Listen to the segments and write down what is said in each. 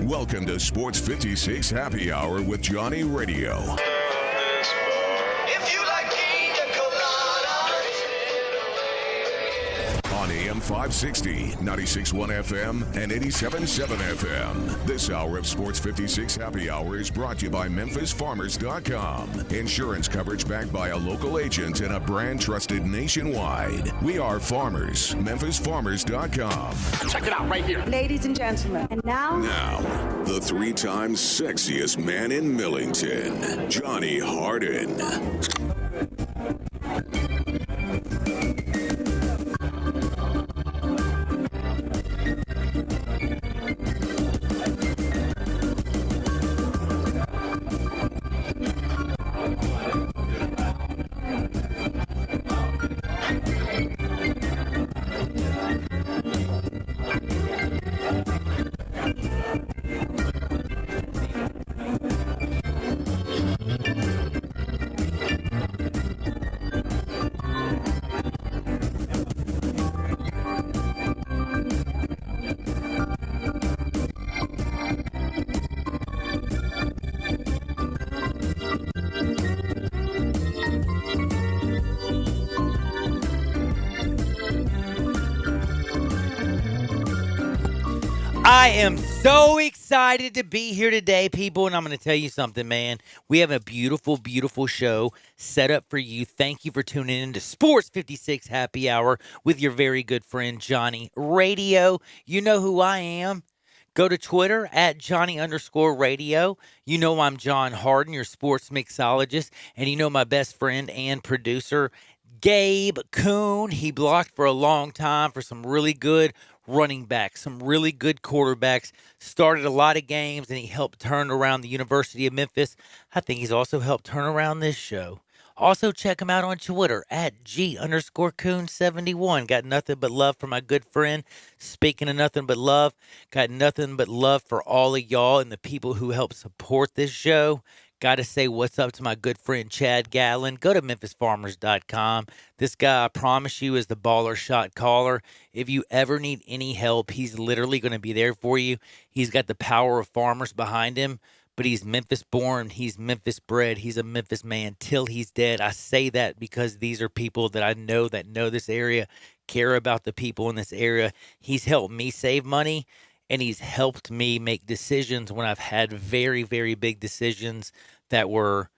Welcome to Sports 56 Happy Hour with Johnny Radio. If you like pina colada. On AM 560, 96.1 FM, and 87.7 FM. This hour of Sports 56 Happy Hour is brought to you by MemphisFarmers.com. Insurance coverage backed by a local agent and a brand trusted nationwide. We are farmers. MemphisFarmers.com. Check it out right here. Ladies and gentlemen, and now, The three-time sexiest man in Millington, Johnny Harden. I am so excited to be here today, people, and I'm going to tell you something, man. We have a beautiful, beautiful show set up for you. Thank you for tuning in to Sports 56 Happy Hour with your very good friend, Johnny Radio. You know who I am. Go to Twitter at Johnny_radio. You know I'm John Harden, your sports mixologist, and you know my best friend and producer, Gabe Kuhn. He blocked for a long time for some really good running backs, some really good quarterbacks, started a lot of games, and he helped turn around the University of Memphis. I think he's also helped turn around this show. Also, check him out on Twitter at G_Kuhn71. Got nothing but love for my good friend. Speaking of nothing but love, got nothing but love for all of y'all and the people who help support this show. Got to say what's up to my good friend Chad Gatlin. Go to MemphisFarmers.com. This guy, I promise you, is the baller shot caller. If you ever need any help, he's literally going to be there for you. He's got the power of farmers behind him, but he's Memphis born. He's Memphis bred. He's a Memphis man till he's dead. I say that because these are people that I know that know this area, care about the people in this area. He's helped me save money. And he's helped me make decisions when I've had very, very big decisions that were,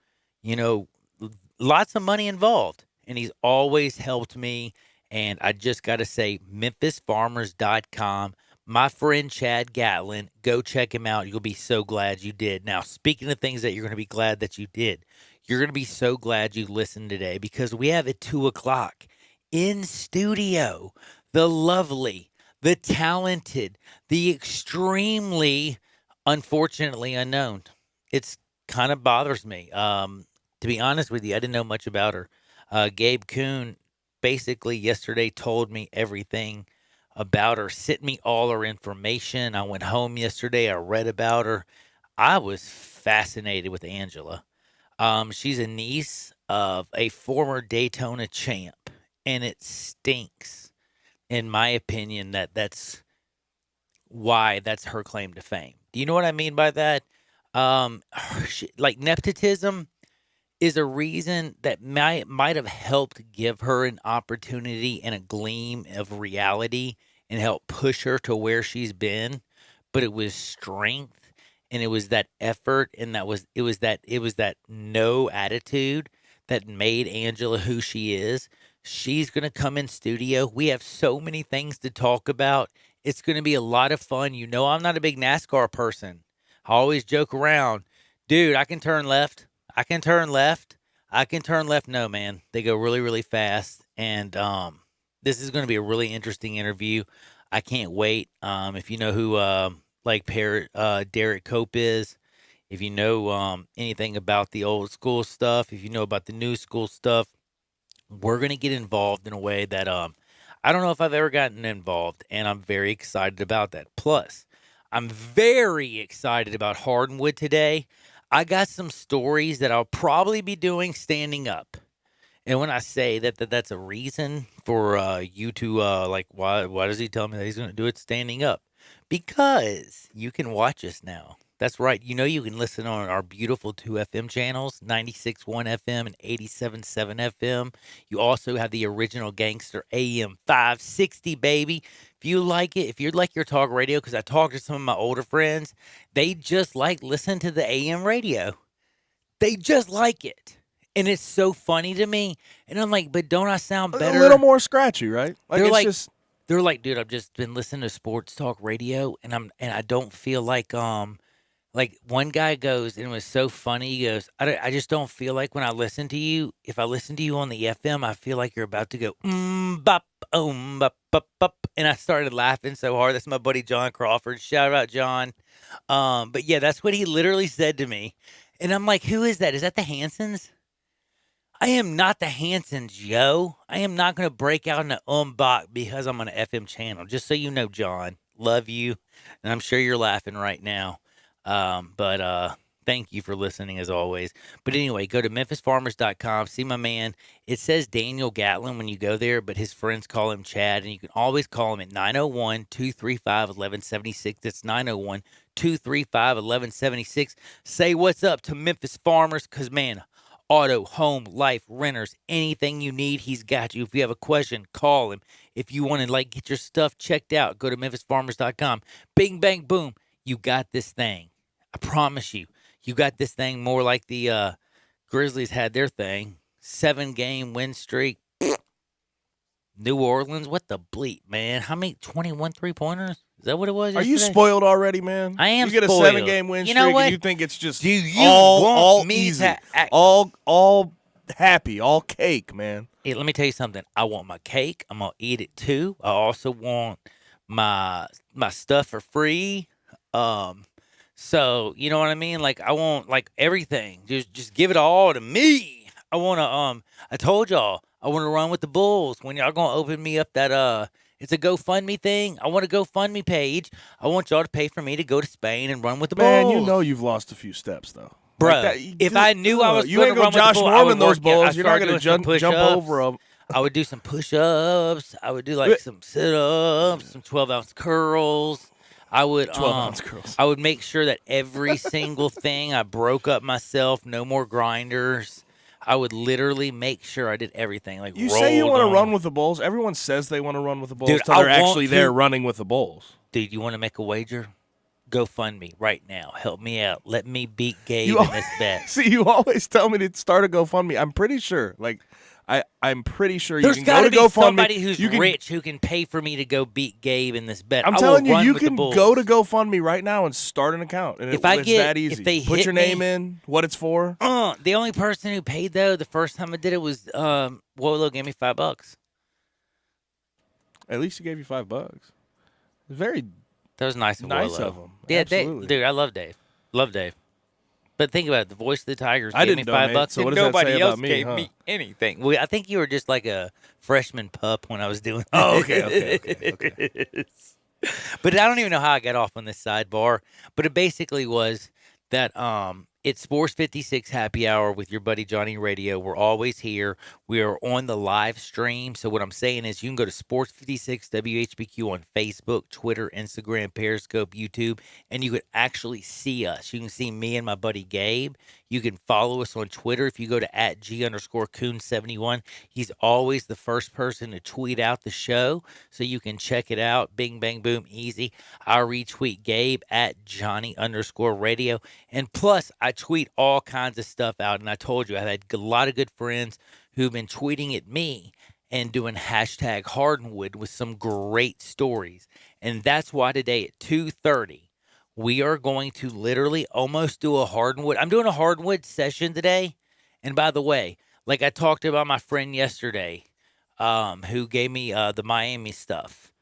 lots of money involved. And he's always helped me. And I just got to say, MemphisFarmers.com. My friend Chad Gatlin, go check him out. You'll be so glad you did. Now, speaking of things that you're going to be glad that you did, you're going to be so glad you listened today because we have at 2 o'clock in studio the lovely, the talented, the extremely, unfortunately unknown. It's kind of bothers me. To be honest with you, I didn't know much about her. Gabe Kuhn basically yesterday told me everything about her, sent me all her information. I went home yesterday. I read about her. I was fascinated with Angela. She's a niece of a former Daytona champ, and it stinks. In my opinion, that's why that's her claim to fame. Do you know what I mean by that? Like nepotism is a reason that might have helped give her an opportunity and a gleam of reality and help push her to where she's been. But it was strength and it was that effort and it was that no attitude that made Angela who she is. She's going to come in studio. We have so many things to talk about. It's going to be a lot of fun. You know, I'm not a big NASCAR person. I always joke around. Dude, I can turn left. I can turn left. I can turn left. No, man. They go really, really fast. And this is going to be a really interesting interview. I can't wait. If you know who Derek Cope is, if you know anything about the old school stuff, if you know about the new school stuff, we're going to get involved in a way that I don't know if I've ever gotten involved, and I'm very excited about that. Plus, I'm very excited about Hardwood today. I got some stories that I'll probably be doing standing up. And when I say that's a reason for you to, why does he tell me that he's going to do it standing up? Because you can watch us now. That's right. You know you can listen on our beautiful 2 FM channels, 96.1 FM and 87.7 FM. You also have the original Gangster AM 560, baby. If you like it, if you like your talk radio, because I talked to some of my older friends, they just like listening to the AM radio. They just like it. And it's so funny to me. And I'm like, but don't I sound better? A little more scratchy, right? They're It's like- just They're like, dude, I've just been listening to sports talk radio, and I don't feel like one guy goes, and it was so funny. He goes, I just don't feel like when I listen to you, if I listen to you on the FM, I feel like you're about to go bop bop bop bop, and I started laughing so hard. That's my buddy John Crawford. Shout out John. But yeah, that's what he literally said to me, and I'm like, who is that? Is that the Hansons? I am not the Hansons, yo. I am not going to break out in an bot because I'm on an FM channel. Just so you know, John, love you, and I'm sure you're laughing right now. But thank you for listening as always. But anyway, go to memphisfarmers.com. See my man. It says Daniel Gatlin when you go there, but his friends call him Chad, and you can always call him at 901-235-1176. That's 901-235-1176. Say what's up to Memphis Farmers, because, man, auto, home, life, renters, anything you need, he's got you. If you have a question, call him. If you want to get your stuff checked out, go to memphisfarmers.com. Bing, bang, boom. You got this thing. I promise you. You got this thing more like the Grizzlies had their thing. 7-game win streak. New Orleans, what the bleep, man? How many? 21 3-pointers? Is that what it was? Are you yesterday? spoiled already, man? I am You get a spoiled. 7-game win You streak know what? and you think it's just Do you all want me easy, to act- all happy, all cake, man. Hey, let me tell you something. I want my cake. I'm gonna eat it too. I also want my stuff for free. So you know what I mean? Like I want everything. Just give it all to me. I wanna I told y'all I wanna run with the Bulls. When y'all gonna open me up that it's a GoFundMe thing. I want a GoFundMe page. I want y'all to pay for me to go to Spain and run with the Man, Bulls. you know you've lost a few steps though. Bro, Like that, if I knew I was you gonna ain't gonna run with the Josh Bulls, I would Norman those work out. I Bulls. You're not started gonna doing some jump push-ups. over them. I would do some push-ups. I would do like some sit-ups, some 12-ounce curls. I would 12-ounce curls. I would make sure that every single thing I broke up myself. No more grinders. I would literally make sure I did everything. Like You say you rolled want to on. run with the Bulls. Everyone says they want to run with the Bulls Dude, until I they're want actually to. there running with the Bulls. Dude, you want to make a wager? GoFundMe right now. Help me out. Let me beat Gabe You in al- this bet. See, you always tell me to start a GoFundMe. I'm pretty sure. I'm pretty sure There's you got can to go to be GoFundMe. somebody who's you can, rich who can pay for me to go beat Gabe in this bet. I'm I telling will you, run you with the can Bulls. go to GoFundMe right now and start an account. And If I it's get- that easy. if they Put hit your me- name in, what it's for. The only person who paid though the first time I did it was Wolo gave me $5. At least he gave you $5. Very That was nice of Nice Wolo. of him. Yeah, Absolutely. Dude, I love Dave. Love Dave. But think about it. The voice of the Tigers I gave me didn't donate, $5. so what and does that nobody say about else me, gave huh? me anything. Well, I think you were just like a freshman pup when I was doing. Oh, okay. this. But I don't even know how I got off on this sidebar. But it basically was that it's Sports 56 Happy Hour with your buddy Johnny Radio. We're always here. We are on the live stream. So what I'm saying is you can go to Sports 56 WHBQ on Facebook, Twitter, Instagram, Periscope, YouTube, and you could actually see us. You can see me and my buddy Gabe. You can follow us on Twitter if you go to @G_Coon71. He's always the first person to tweet out the show, so you can check it out. Bing, bang, boom, easy. I retweet Gabe @Johnny_radio. And plus, I tweet all kinds of stuff out. And I told you, I've had a lot of good friends who've been tweeting at me and doing #Hardwood with some great stories. And that's why today at 2:30, we are going to literally almost do a hardwood. I'm doing a hardwood session today. And by the way, like I talked about my friend yesterday, who gave me the Miami stuff.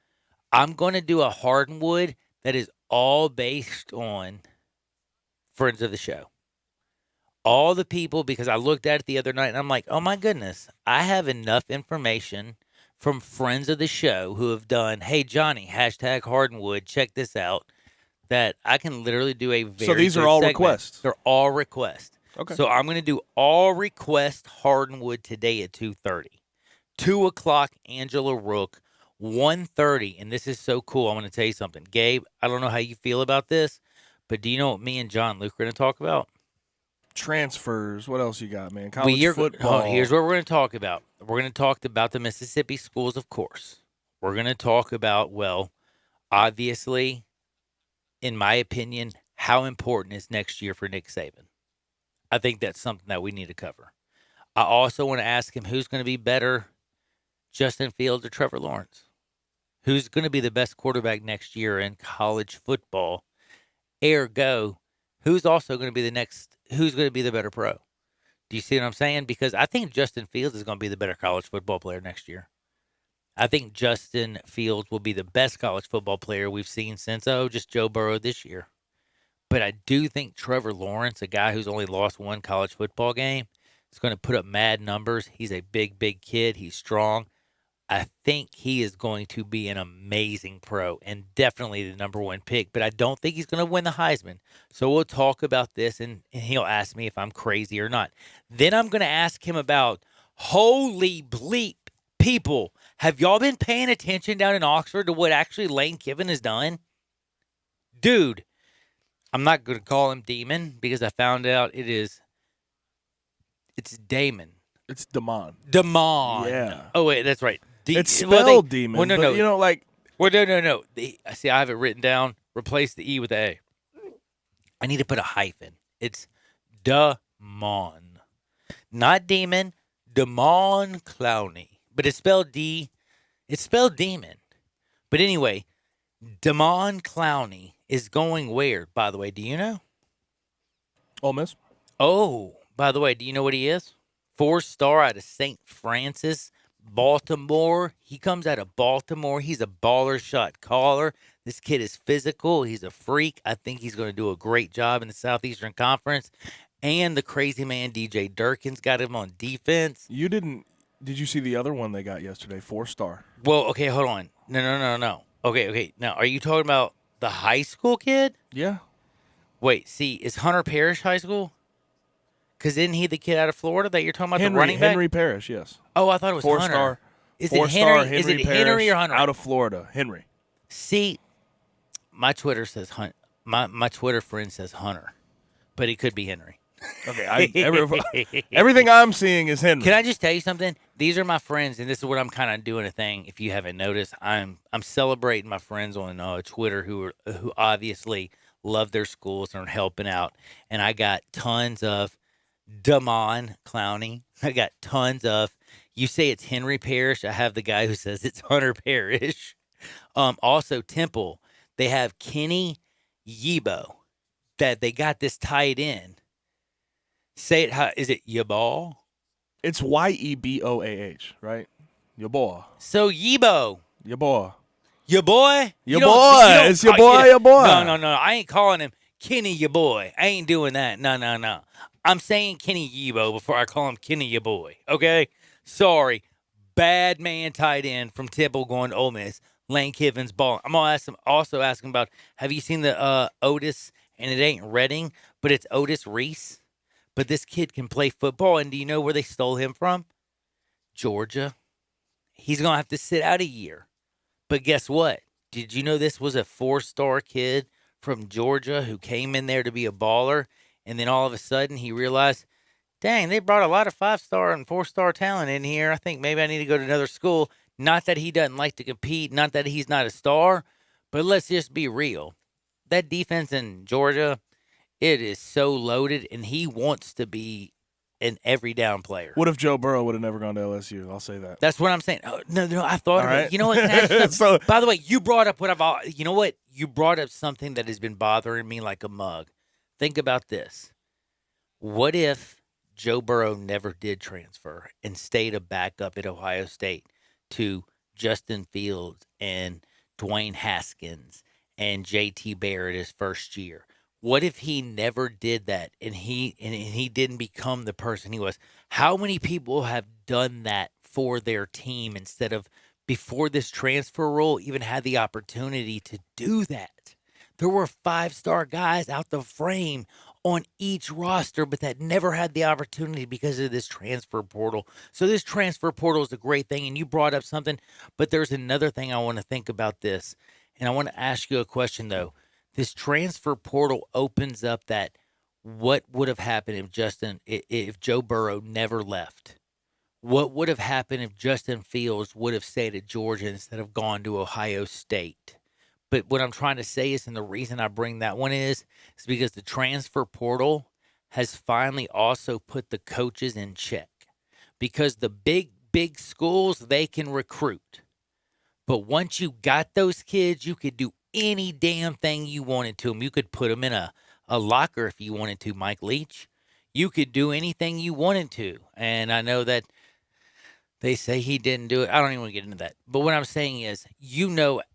I'm going to do a hardwood that is all based on friends of the show. All the people, because I looked at it the other night and I'm like, oh my goodness, I have enough information from friends of the show who have done, hey, Johnny, #Hardwood, check this out, that I can literally do a very So these are good all segment. requests? They're all requests. Okay. So I'm going to do all request Hardwood today at 2:30. 2 o'clock, Angela Rook, 1:30, and this is so cool. I'm going to tell you something. Gabe, I don't know how you feel about this, but do you know what me and John Luke are going to talk about? Transfers. What else you got, man? College football. Here's what we're going to talk about. We're going to talk about the Mississippi schools, of course. We're going to talk about, well, obviously, in my opinion, how important is next year for Nick Saban. I think that's something that we need to cover. I also want to ask him who's going to be better, Justin Fields or Trevor Lawrence. Who's going to be the best quarterback next year in college football? Ergo, who's also going to be who's going to be the better pro? Do you see what I'm saying? Because I think Justin Fields is going to be the better college football player next year. I think Justin Fields will be the best college football player we've seen since, just Joe Burrow this year. But I do think Trevor Lawrence, a guy who's only lost one college football game, is going to put up mad numbers. He's a big, big kid. He's strong. I think he is going to be an amazing pro and definitely the number one pick, but I don't think he's going to win the Heisman. So we'll talk about this, and he'll ask me if I'm crazy or not. Then I'm going to ask him about, holy bleep, people, have y'all been paying attention down in Oxford to what actually Lane Kiffin has done? Dude, I'm not going to call him Demon because I found out it's Damon. It's Damon. Damon. Yeah. Oh, wait, that's right. It's spelled demon. Well, no. No. See, I have it written down. Replace the E with the A. I need to put a hyphen. It's Damon. Not demon. Damon Clowney. But it's spelled D. It's spelled demon. But anyway, Damon Clowney is going where, by the way? Do you know? Ole Miss. Oh, by the way, do you know what he is? 4-star out of St. Francis, Baltimore. He comes out of Baltimore. He's a baller shot caller. This kid is physical. He's a freak. I think he's going to do a great job in the Southeastern Conference. And the crazy man, DJ Durkin's got him on defense. Did you see the other one they got yesterday? 4-star. Well, okay, hold on. No. Okay. Now, are you talking about the high school kid? Yeah. Wait, see, is Hunter Parrish high school? Because isn't he the kid out of Florida that you're talking about, the running back? Henry Parrish, yes. Oh, I thought it was 4-star. Hunter. Is it Four-star Henry? Is it Parrish Henry or Hunter? Out of Florida, Henry. See, my Twitter says my Twitter friend says Hunter, but it could be Henry. Okay, everything I'm seeing is Henry. Can I just tell you something? These are my friends, and this is what I'm kind of doing a thing. If you haven't noticed, I'm celebrating my friends on Twitter who obviously love their schools and are helping out, and I got tons of Damon Clowney. I got tons of. You say it's Henry Parrish. I have the guy who says it's Hunter Parrish. Also Temple. They have Kenny Yeboah. That they got this tight end. Say it. How is it? Yeboah. It's Yeboah, right? Yeboah. So Yeboah. Yeboah. Your boy? Your boy. It's your boy, your boy. No. I ain't calling him Kenny your boy. I ain't doing that. No. I'm saying Kenny Yeboah before I call him Kenny your boy. Okay? Sorry. Bad man tight end from Temple going to Ole Miss. Lane Kiffin's ball. I'm also asking about, have you seen the Otis, and it ain't Redding, but it's Otis Reese? But this kid can play football, and do you know where they stole him from? Georgia. He's going to have to sit out a year. But guess what? Did you know this was a 4-star kid from Georgia who came in there to be a baller, and then all of a sudden he realized, dang, they brought a lot of 5-star and 4-star talent in here. I think maybe I need to go to another school. Not that he doesn't like to compete, not that he's not a star, but let's just be real. That defense in Georgia, it is so loaded, and he wants to be an every down player. What if Joe Burrow would have never gone to LSU? I'll say that. That's what I'm saying. Oh, no, I thought of right. it. You know what? So, by the way, you brought up you know what? You brought up something that has been bothering me like a mug. Think about this. What if Joe Burrow never did transfer and stayed a backup at Ohio State to Justin Fields and Dwayne Haskins and JT Barrett his first year? What if he never did that and he didn't become the person he was? How many people have done that for their team instead of before this transfer rule even had the opportunity to do that? There were 5-star guys out the frame on each roster, but that never had the opportunity because of this transfer portal. So this transfer portal is a great thing, and you brought up something, but there's another thing I want to think about this, and I want to ask you a question, though. This transfer portal opens up that what would have happened if Joe Burrow never left? What would have happened if Justin Fields would have stayed at Georgia instead of gone to Ohio State? But what I'm trying to say is, and the reason I bring that one is because the transfer portal has finally also put the coaches in check. Because the big schools, they can recruit. But once you got those kids, you could do any damn thing you wanted to them. You could put them in a locker if you wanted to, Mike Leach. You could do anything you wanted to. And I know that they say he didn't do it. I don't even want to get into that. But what I'm saying is,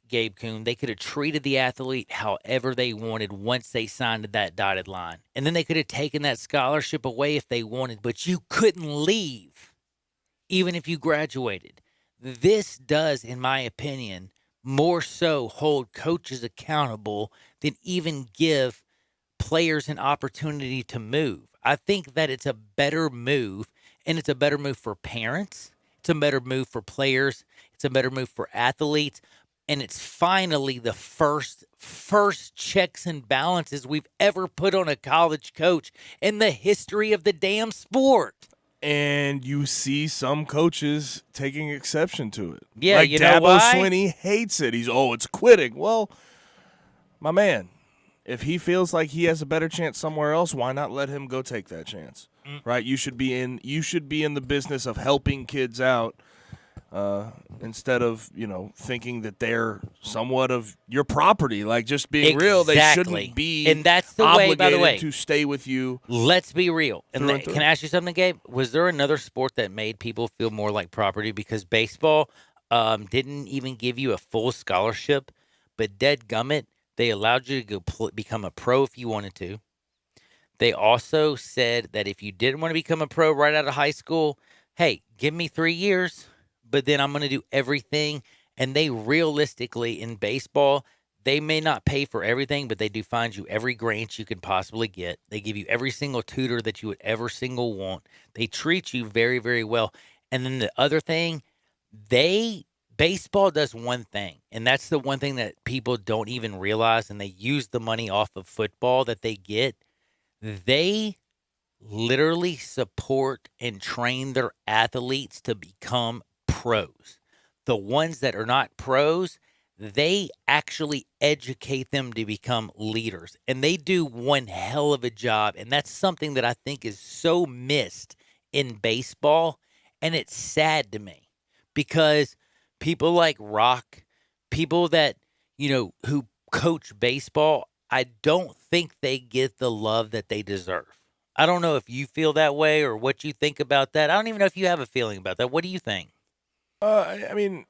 Gabe Kuhn, they could have treated the athlete however they wanted once they signed that dotted line. And then they could have taken that scholarship away if they wanted, but you couldn't leave even if you graduated. This does, in my opinion, more so hold coaches accountable than even give players an opportunity to move. I think that it's a better move, and it's a better move for parents. It's a better move for players. It's a better move for athletes. And it's finally the first checks and balances we've ever put on a college coach in the history of the damn sport. And you see some coaches taking exception to it. Yeah, like you know Dabo why? Swinney hates it. It's quitting. Well, my man, if he feels like he has a better chance somewhere else, why not let him go take that chance? Right? You should be in the business of helping kids out. Instead of, thinking that they're somewhat of your property, like just being real, they shouldn't be and that's the way, by the way, to stay with you. Let's be real. And through and through. Can I ask you something, Gabe? Was there another sport that made people feel more like property? Because baseball didn't even give you a full scholarship, but dadgummit, they allowed you to go become a pro if you wanted to. They also said that if you didn't want to become a pro right out of high school, hey, give me 3 years. But then I'm going to do everything. And they realistically, in baseball, they may not pay for everything, but they do find you every grant you could possibly get. They give you every single tutor that you would ever single want. They treat you very, very well. And then the other thing, baseball does one thing, and that's the one thing that people don't even realize, and they use the money off of football that they get. They literally support and train their athletes to become pros. The ones that are not pros, they actually educate them to become leaders. And they do one hell of a job. And that's something that I think is so missed in baseball. And it's sad to me because people like Rock, people that, who coach baseball, I don't think they get the love that they deserve. I don't know if you feel that way or what you think about that. I don't even know if you have a feeling about that. What do you think? I mean,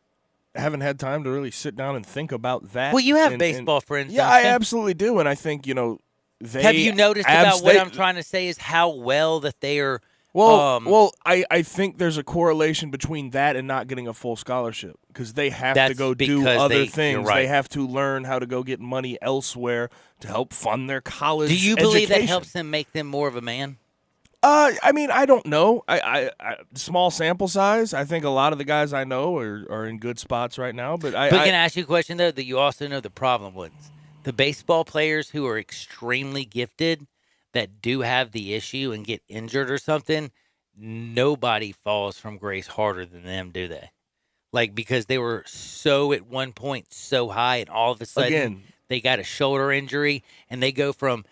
I haven't had time to really sit down and think about that. Well, you have baseball friends. Yeah, don't I you? absolutely do. And I think, they have you noticed about what I'm trying to say is how well that they are. Well, I think there's a correlation between that and not getting a full scholarship because they have to go do other things. Right. They have to learn how to go get money elsewhere to help fund their college. Do you believe education. that helps them make them more of a man? I mean, I don't know. I small sample size. I think a lot of the guys I know are in good spots right now. But can I ask you a question though? That you also know the problem with the baseball players who are extremely gifted that do have the issue and get injured or something. Nobody falls from grace harder than them, do they? Like because they were so at one point so high, and all of a sudden they got a shoulder injury, and they go from.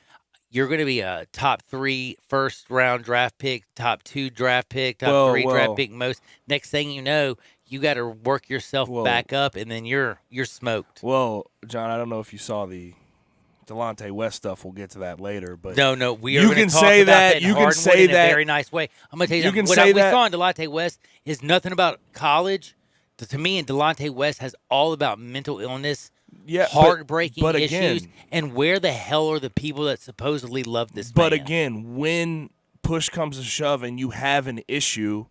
You're going to be a top 3 first-round draft pick, top 2 draft pick, top 3 draft pick most. Next thing you know, you got to work yourself back up, and then you're smoked. Well, John, I don't know if you saw the Delonte West stuff. We'll get to that later. But no, we are going to talk about that. You can say that in a very nice way. I'm going to tell you something. What we saw in Delonte West is nothing about college. To me, and Delonte West has all about mental illness. Yeah, heartbreaking issues, and where the hell are the people that supposedly love this man? But again, when push comes to shove and you have an issue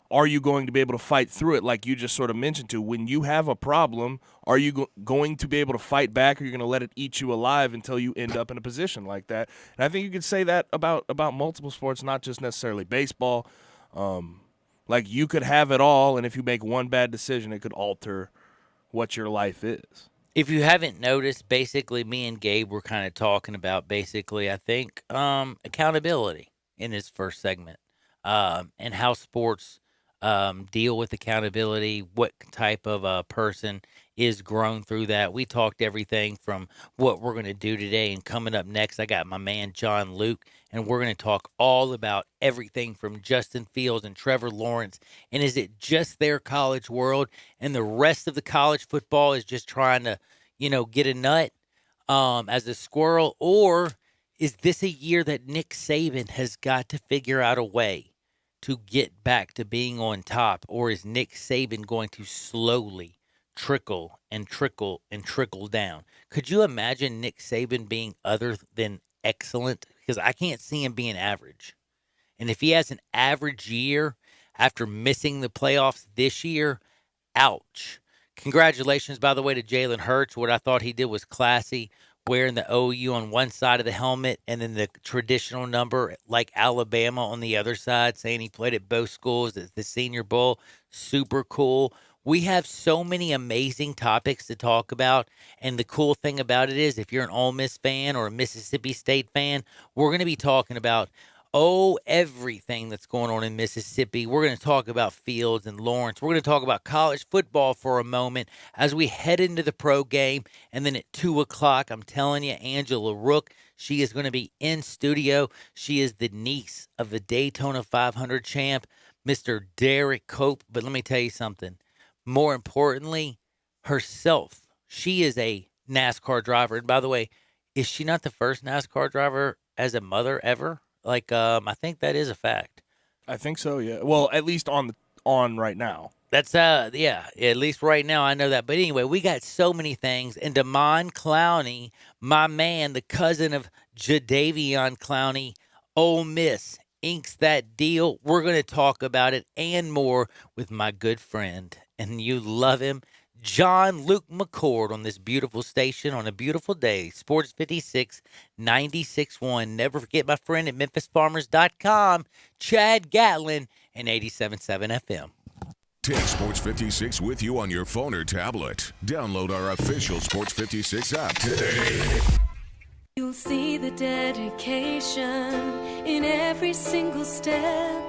are you going to be able to fight through it, like you just sort of mentioned to? When you have a problem, are you going to be able to fight back, or are you going to let it eat you alive until you end up in a position like that? And I think you could say that about multiple sports, not just necessarily baseball. Like, you could have it all, and if you make one bad decision, it could alter what your life is. If you haven't noticed, basically me and Gabe were kind of talking about basically, I think, accountability in this first segment, and how sports deal with accountability, what type of person is grown through that. We talked everything from what we're going to do today, and coming up next, I got my man John Luke, and we're going to talk all about everything from Justin Fields and Trevor Lawrence, and is it just their college world, and the rest of the college football is just trying to, get a nut as a squirrel, or is this a year that Nick Saban has got to figure out a way to get back to being on top, or is Nick Saban going to slowly trickle and trickle and trickle down? Could you imagine Nick Saban being other than excellent? Because I can't see him being average. And if he has an average year after missing the playoffs this year, ouch. Congratulations, by the way, to Jalen Hurts. What I thought he did was classy, wearing the OU on one side of the helmet and then the traditional number like Alabama on the other side, saying he played at both schools at the Senior Bowl. Super cool. We have so many amazing topics to talk about, and the cool thing about it is if you're an Ole Miss fan or a Mississippi State fan, we're going to be talking about everything that's going on in Mississippi. We're going to talk about Fields and Lawrence. We're going to talk about college football for a moment as we head into the pro game. And then at 2 o'clock, I'm telling you, Angela Rook, she is going to be in studio. She is the niece of the Daytona 500 champ, Mr. Derek Cope. But let me tell you something. More importantly, herself. She is a NASCAR driver. And by the way, is she not the first NASCAR driver as a mother ever? I think that is a fact. I think so, yeah. Well, at least on right now. That's at least right now I know that. But anyway, we got so many things. And Damon Clowney, my man, the cousin of Jadeveon Clowney, Ole Miss, inks that deal. We're going to talk about it and more with my good friend, and you love him, John Luke McCord, on this beautiful station on a beautiful day. Sports 56, 96.1. Never forget my friend at MemphisFarmers.com, Chad Gatlin, and 87.7 FM. Take Sports 56 with you on your phone or tablet. Download our official Sports 56 app today. You'll see the dedication in every single step.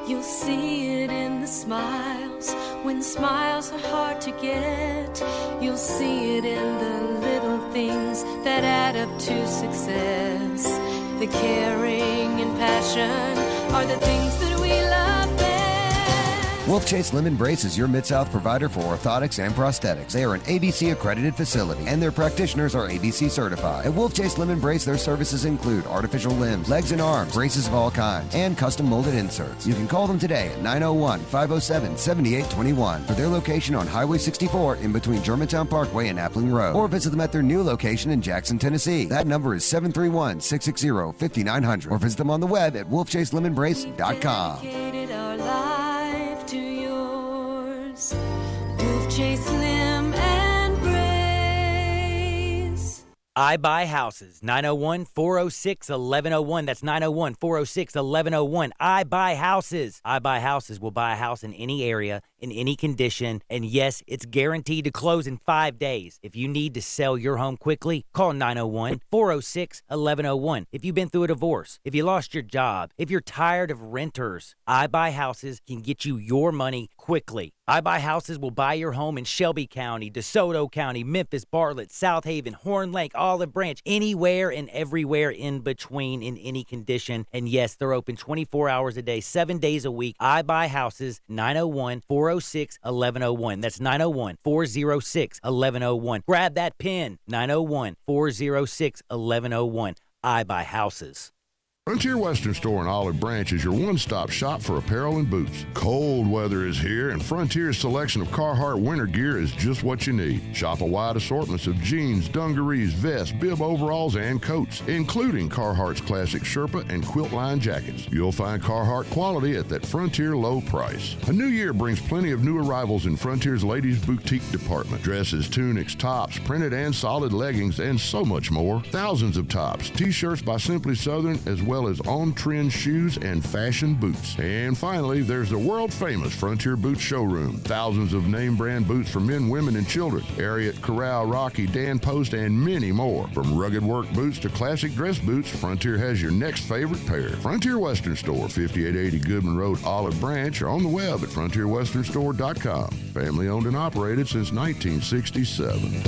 You'll see it in the smiles, when smiles are hard to get. You'll see it in the little things that add up to success. The caring and passion are the things that we love best. Wolf Chase Limb Brace is your Mid-South provider for orthotics and prosthetics. They are an ABC accredited facility, and their practitioners are ABC certified. At Wolf Chase Limb Brace, their services include artificial limbs, legs and arms, braces of all kinds, and custom molded inserts. You can call them today at 901-507-7821 for their location on Highway 64 in between Germantown Parkway and Appling Road, or visit them at their new location in Jackson, Tennessee. That number is 731-660-5900, or visit them on the web at wolfchaselimbembrace.com. Dedicated our life to yours. Wolf Chase Limb and Brace. I Buy Houses, 901-406-1101. That's 901-406-1101. I Buy Houses. I Buy Houses will buy a house in any area, in any condition, and yes, it's guaranteed to close in 5 days. If you need to sell your home quickly, call 901-406-1101. If you've been through a divorce, if you lost your job, if you're tired of renters, I Buy Houses can get you your money quickly. I Buy Houses will buy your home in Shelby County, DeSoto County, Memphis, Bartlett, South Haven, Horn Lake, Olive Branch, anywhere and everywhere in between, in any condition. And yes, they're open 24 hours a day, 7 days a week. I Buy Houses, 901-406-1101. That's 901-406-1101. Grab that pen, 901-406-1101. I Buy Houses. Frontier Western Store in Olive Branch is your one-stop shop for apparel and boots. Cold weather is here, and Frontier's selection of Carhartt winter gear is just what you need. Shop a wide assortment of jeans, dungarees, vests, bib overalls, and coats, including Carhartt's classic Sherpa and quilt line jackets. You'll find Carhartt quality at that Frontier low price. A new year brings plenty of new arrivals in Frontier's ladies' boutique department. Dresses, tunics, tops, printed and solid leggings, and so much more. Thousands of tops, t-shirts by Simply Southern, as well as on-trend shoes and fashion boots. And finally, there's the world-famous Frontier Boots showroom. Thousands of name-brand boots for men, women, and children. Ariat, Corral, Rocky, Dan Post, and many more. From rugged work boots to classic dress boots, Frontier has your next favorite pair. Frontier Western Store, 5880 Goodman Road, Olive Branch, or on the web at frontierwesternstore.com. Family owned and operated since 1967.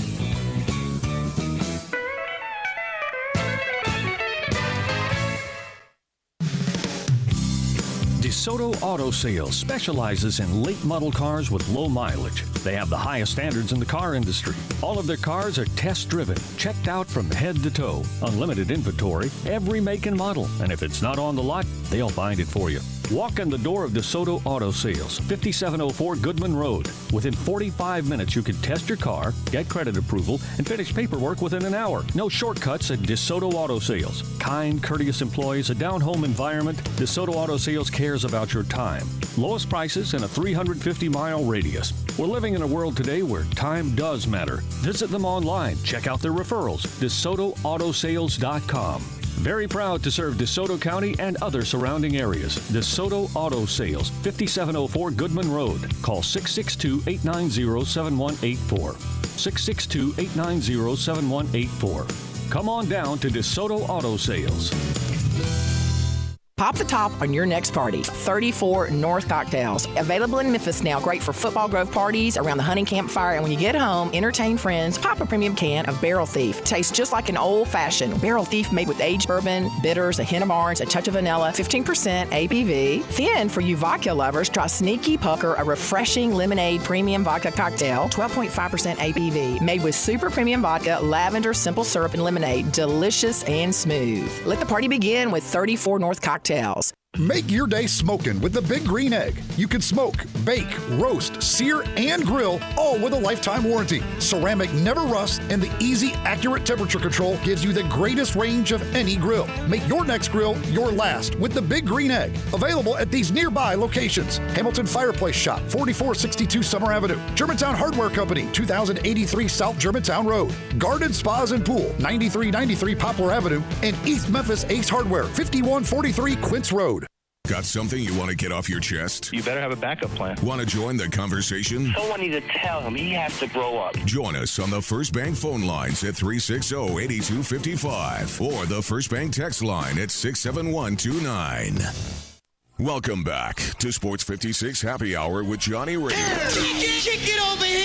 DeSoto Auto Sales specializes in late model cars with low mileage. They have the highest standards in the car industry. All of their cars are test driven, checked out from head to toe. Unlimited inventory, every make and model. And if it's not on the lot, they'll find it for you. Walk in the door of DeSoto Auto Sales, 5704 Goodman Road. Within 45 minutes, you can test your car, get credit approval, and finish paperwork within an hour. No shortcuts at DeSoto Auto Sales. Kind, courteous employees, a down-home environment. DeSoto Auto Sales cares about your time. Lowest prices in a 350-mile radius. We're living in a world today where time does matter. Visit them online. Check out their referrals. DeSotoAutosales.com. Very proud to serve DeSoto County and other surrounding areas. DeSoto Auto Sales, 5704 Goodman Road. Call 662-890-7184. 662-890-7184. Come on down to DeSoto Auto Sales. Pop the top on your next party. 34 North Cocktails. Available in Memphis now. Great for football grove parties, around the hunting campfire, and when you get home, entertain friends. Pop a premium can of Barrel Thief. Tastes just like an old-fashioned Barrel Thief made with aged bourbon, bitters, a hint of orange, a touch of vanilla, 15% ABV. Then, for you vodka lovers, try Sneaky Pucker, a refreshing lemonade premium vodka cocktail, 12.5% ABV. Made with super premium vodka, lavender, simple syrup, and lemonade. Delicious and smooth. Let the party begin with 34 North Cocktails. Make your day smoking with the Big Green Egg. You can smoke, bake, roast, sear, and grill, all with a lifetime warranty. Ceramic never rusts, and the easy, accurate temperature control gives you the greatest range of any grill. Make your next grill your last with the Big Green Egg. Available at these nearby locations: Hamilton Fireplace Shop, 4462 Summer Avenue; Germantown Hardware Company, 2083 South Germantown Road; Garden Spas and Pool, 9393 Poplar Avenue; and East Memphis Ace Hardware, 5143 Quince Road. Got something you want to get off your chest? You better have a backup plan. Want to join the conversation? Someone needs to tell him he has to grow up. Join us on the First Bank phone lines at 360-8255 or the First Bank text line at 67129. Welcome back to Sports 56 Happy Hour with Johnny Radio. Kick it over here.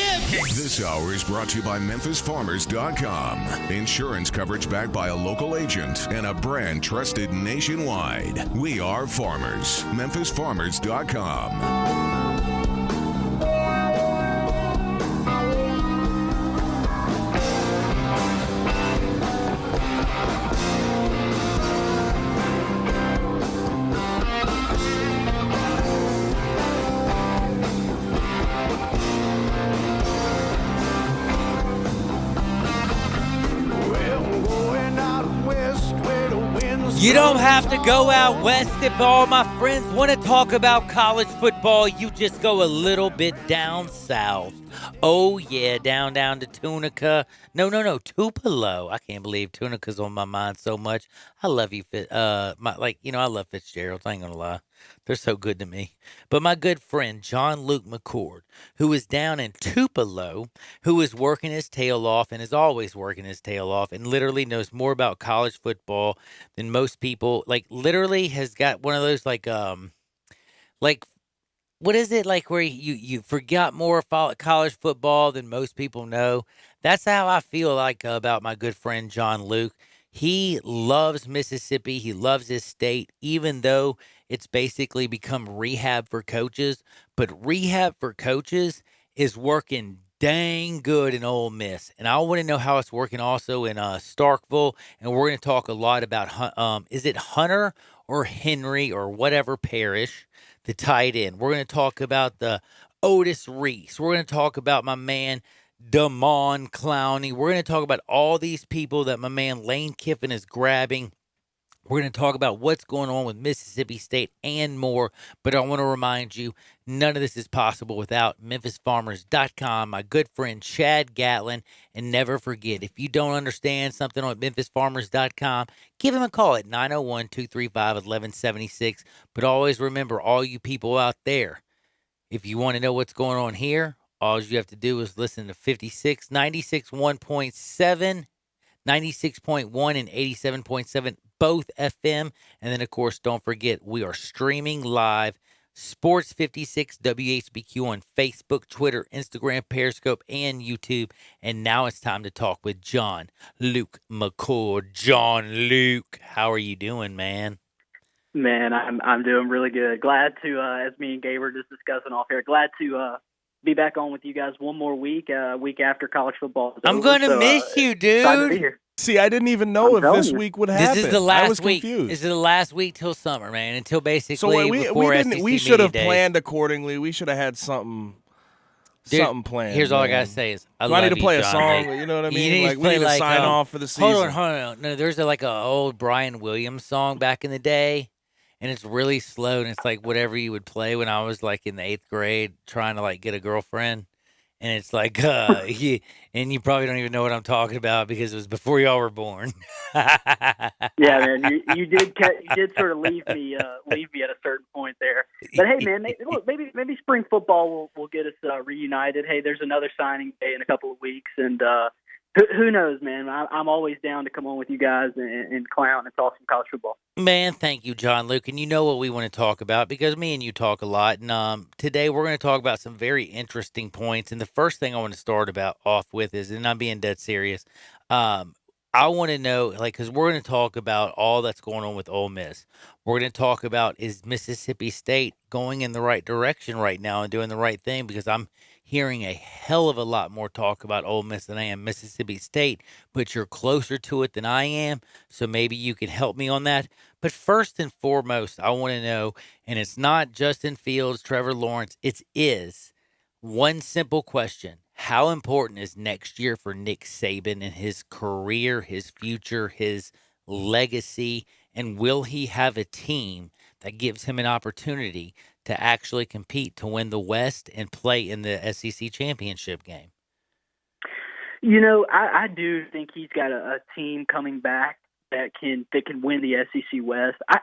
This hour is brought to you by MemphisFarmers.com. Insurance coverage backed by a local agent and a brand trusted nationwide. We are farmers. MemphisFarmers.com. You don't have to go out west if all my friends want to talk about college football. You just go a little bit down south. Oh, yeah, down to Tunica. No, Tupelo. I can't believe Tunica's on my mind so much. I love you, I love Fitzgerald's. I ain't gonna lie. They're so good to me. But my good friend, John Luke McCord, who is down in Tupelo, who is working his tail off and is always working his tail off and literally knows more about college football than most people. Like, literally has got one of those, what is it, like where you forgot more college football than most people know? That's how I feel like about my good friend John Luke. He loves Mississippi. He loves his state, even though it's basically become rehab for coaches. But rehab for coaches is working dang good in Ole Miss. And I want to know how it's working also in Starkville. And we're going to talk a lot about, is it Hunter or Henry or whatever Parish, the tight end. We're going to talk about the Otis Reese. We're going to talk about my man Damon Clowney. We're going to talk about all these people that my man Lane Kiffin is grabbing. We're going to talk about what's going on with Mississippi State and more. But I want to remind you, none of this is possible without MemphisFarmers.com, my good friend Chad Gatlin. And never forget, if you don't understand something on MemphisFarmers.com, give him a call at 901-235-1176. But always remember, all you people out there, if you want to know what's going on here, all you have to do is listen to 56, 96.1.7, 96.1, and 87.7, both FM. And then, of course, don't forget, we are streaming live Sports 56 WHBQ on Facebook, Twitter, Instagram, Periscope, and YouTube. And now it's time to talk with John Luke McCord. John Luke, how are you doing, man? Man, I'm doing really good. Glad to, as me and Gabe were just discussing off here, glad to be back on with you guys one more week, week after college football. I'm going to miss you, dude. Excited to be here. See, I didn't even know if this week would happen. This is the last I was week. confused. This is the last week till summer, man. Until basically So before SEC we should have media days. planned accordingly. We should have had something planned. Here's all I man. gotta say is I Do love I need to you, play a John. song? Like, You know what I you mean? need Like to we need play to sign off for the season. Hold on. No, there's like a old Brian Williams song back in the day, and it's really slow, and it's like whatever you would play when I was like in the 8th grade trying to like get a girlfriend. And it's like, and you probably don't even know what I'm talking about because it was before y'all were born. Yeah, man, you did sort of leave me at a certain point there. But hey, man, look, maybe spring football will get us reunited. Hey, there's another signing day in a couple of weeks, and who knows, man? I'm always down to come on with you guys and clown and talk some college football. Man, thank you, John Luke. And you know what we want to talk about because me and you talk a lot. And today we're going to talk about some very interesting points. And the first thing I want to start off with is, and I'm being dead serious, I want to know, like, because we're going to talk about all that's going on with Ole Miss. We're going to talk about, is Mississippi State going in the right direction right now and doing the right thing? Because I'm hearing a hell of a lot more talk about Ole Miss than I am Mississippi State, but you're closer to it than I am, so maybe you can help me on that. But first and foremost, I want to know, and it's not Justin Fields, Trevor Lawrence, is one simple question. How important is next year for Nick Saban and his career, his future, his legacy, and will he have a team that gives him an opportunity to actually compete to win the West and play in the SEC championship game? You know, I do think he's got a team coming back that can win the SEC West. I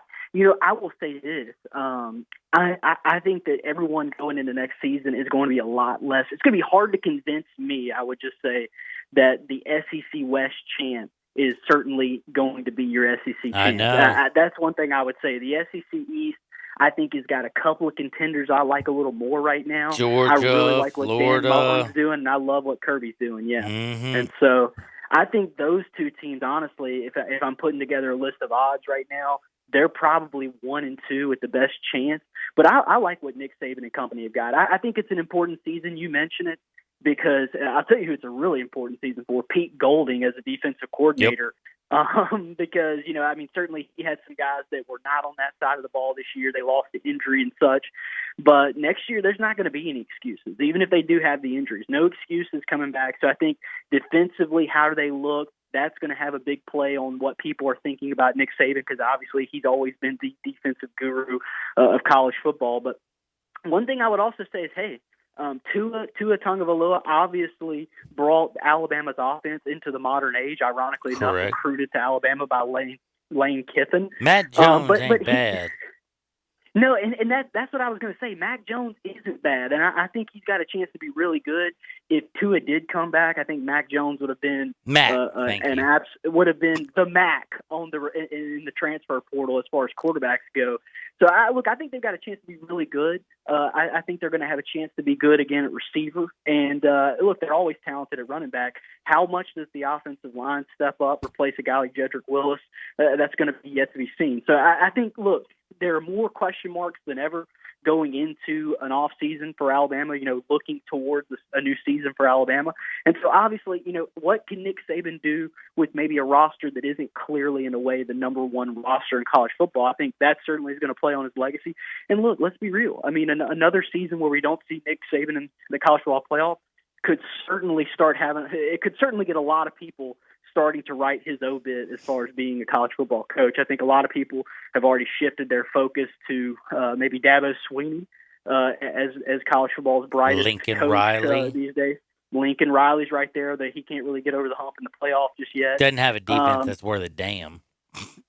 will say this. I think that everyone going into next season is going to be a lot less. It's going to be hard to convince me, I would just say, that the SEC West champ is certainly going to be your SEC champ. I know. That's one thing I would say. The SEC East, I think, has got a couple of contenders I like a little more right now. Georgia, I really like what Florida. Dan Mullen's doing, and I love what Kirby's doing, yeah. Mm-hmm. And so I think those two teams, honestly, if I'm putting together a list of odds right now, they're probably 1 and 2 with the best chance. But I like what Nick Saban and company have got. I think it's an important season. You mentioned it because I'll tell you who it's a really important season for, Pete Golding as a defensive coordinator. Yep. Because, certainly he had some guys that were not on that side of the ball this year. They lost to injury and such. But next year, there's not going to be any excuses, even if they do have the injuries. No excuses coming back. So I think defensively, how do they look? That's going to have a big play on what people are thinking about Nick Saban because obviously he's always been the defensive guru of college football. But one thing I would also say is, hey, Tua Tagovailoa obviously brought Alabama's offense into the modern age. Ironically enough, recruited to Alabama by Lane Kiffin. Matt Jones ain't bad. No, and that's what I was going to say. Mac Jones isn't bad, and I think he's got a chance to be really good. If Tua did come back, I think Mac Jones would have been would have been the Mac on in the transfer portal as far as quarterbacks go. So I think they've got a chance to be really good. I think they're going to have a chance to be good again at receiver. And look, they're always talented at running back. How much does the offensive line step up, replace a guy like Jedrick Willis? That's going to be yet to be seen. So I think, look, there are more question marks than ever going into an off season for Alabama, looking towards a new season for Alabama. And so obviously, what can Nick Saban do with maybe a roster that isn't clearly in a way the number one roster in college football? I think that certainly is going to play on his legacy. And look, let's be real. I mean, another season where we don't see Nick Saban in the college football playoff could certainly get a lot of people starting to write his obit as far as being a college football coach. I think a lot of people have already shifted their focus to maybe Dabo Swinney as college football's brightest Lincoln coach Riley these days. Lincoln Riley's right there. That he can't really get over the hump in the playoff just yet. Doesn't have a defense that's worth a damn.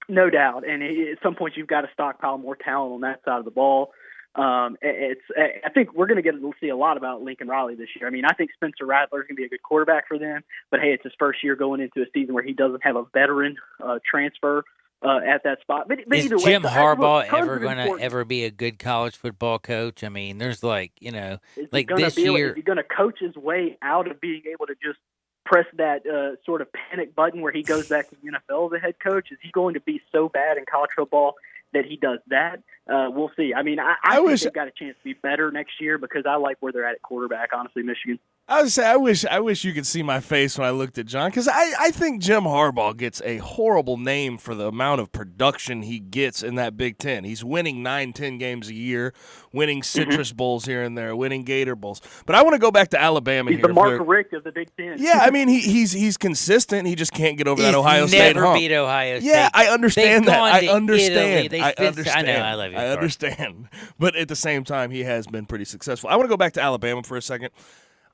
No doubt. And at some point you've got to stockpile more talent on that side of the ball. I think we're going to see a lot about Lincoln Riley this year. I mean, I think Spencer Rattler is going to be a good quarterback for them, but hey, it's his first year going into a season where he doesn't have a veteran transfer at that spot. But is either way, Jim Harbaugh look, ever going to ever be a good college football coach? I mean, there's this year. Is he going to coach his way out of being able to just press that sort of panic button where he goes back to the NFL as a head coach? Is he going to be so bad in college football that he does that? We'll see. I mean, I think they've got a chance to be better next year because I like where they're at quarterback, honestly, Michigan. I would say I wish you could see my face when I looked at John, because I think Jim Harbaugh gets a horrible name for the amount of production he gets in that Big Ten. He's winning 9-10 games a year, winning Citrus Bowls here and there, winning Gator Bowls. But I want to go back to Alabama He's here. the Mark Richt of the Big Ten. Yeah, I mean he's consistent. He just can't get over that Ohio State hump. Never beat Ohio State. Yeah, I understand that. I understand. I understand. I know. I love you. I understand. But at the same time, he has been pretty successful. I want to go back to Alabama for a second.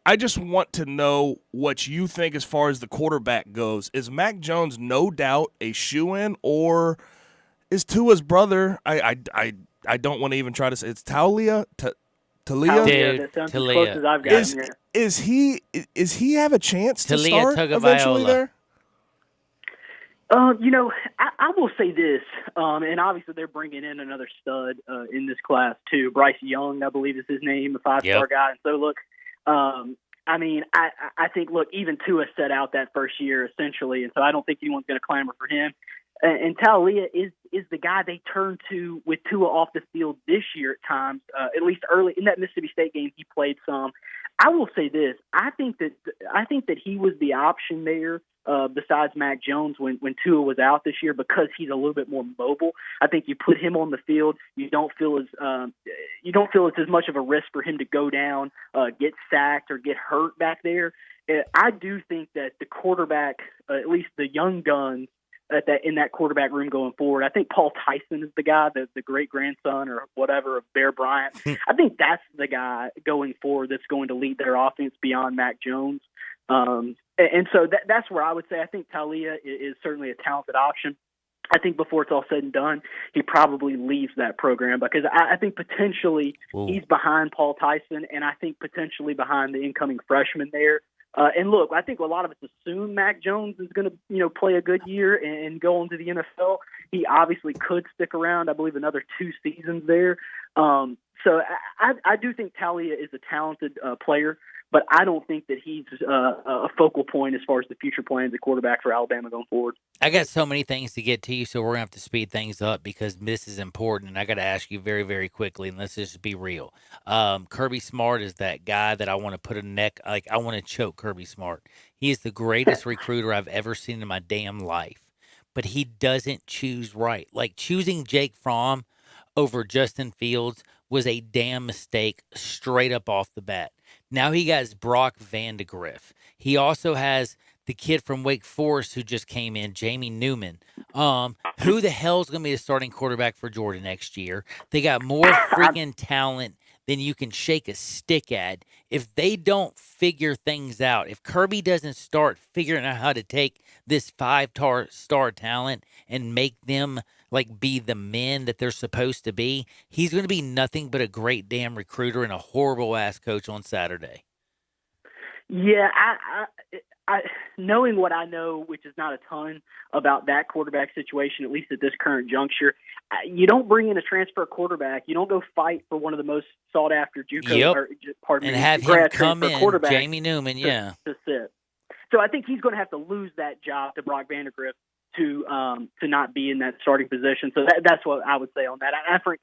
I just want to know what you think as far as the quarterback goes. Is Mac Jones no doubt a shoo-in, or is Tua's brother? I don't want to even try to say it's Taulia. That sounds as close as I've gotten. Is he have a chance to start eventually there? I will say this, and obviously they're bringing in another stud in this class too. Bryce Young, I believe is his name, a 5-star guy. And so look, I mean, I think, look, even Tua set out that first year essentially, and so I don't think anyone's going to clamor for him. And Taulia is the guy they turn to with Tua off the field this year at times, at least early in that Mississippi State game he played some. I will say this, I think that he was the option there besides Mac Jones when Tua was out this year because he's a little bit more mobile. I think you put him on the field, you don't feel it's as much of a risk for him to go down, get sacked or get hurt back there. I do think that the quarterback, at least the young guns, in that quarterback room going forward. I think Paul Tyson is the guy, the great-grandson or whatever of Bear Bryant. I think that's the guy going forward that's going to lead their offense beyond Mac Jones. And so that's where I would say I think Taulia is certainly a talented option. I think before it's all said and done, he probably leaves that program because I think potentially he's behind Paul Tyson, and I think potentially behind the incoming freshman there. And look, I think a lot of us assume Mac Jones is going to, play a good year and go on to the NFL. He obviously could stick around, I believe, another 2 seasons there. So I do think Taulia is a talented player, but I don't think that he's a focal point as far as the future plans at quarterback for Alabama going forward. I got so many things to get to you, so we're going to have to speed things up because this is important, and I got to ask you very, very quickly, and let's just be real. Kirby Smart is that guy that I want to put a neck, I want to choke Kirby Smart. He is the greatest recruiter I've ever seen in my damn life, but he doesn't choose right. Like choosing Jake Fromm over Justin Fields was a damn mistake straight up off the bat. Now he got Brock Vandagriff. He also has the kid from Wake Forest who just came in, Jamie Newman. Who the hell is going to be the starting quarterback for Georgia next year? They got more freaking talent than you can shake a stick at. If they don't figure things out, if Kirby doesn't start figuring out how to take this 5-star talent and make them be the men that they're supposed to be, he's going to be nothing but a great damn recruiter and a horrible ass coach on Saturday. Yeah, I knowing what I know, which is not a ton about that quarterback situation, at least at this current juncture, you don't bring in a transfer quarterback. You don't go fight for one of the most sought after JUCO, and have him come in, Jamie Newman, to sit. So I think he's going to have to lose that job to Brock Vandagriff to not be in that starting position. So that's what I would say on that.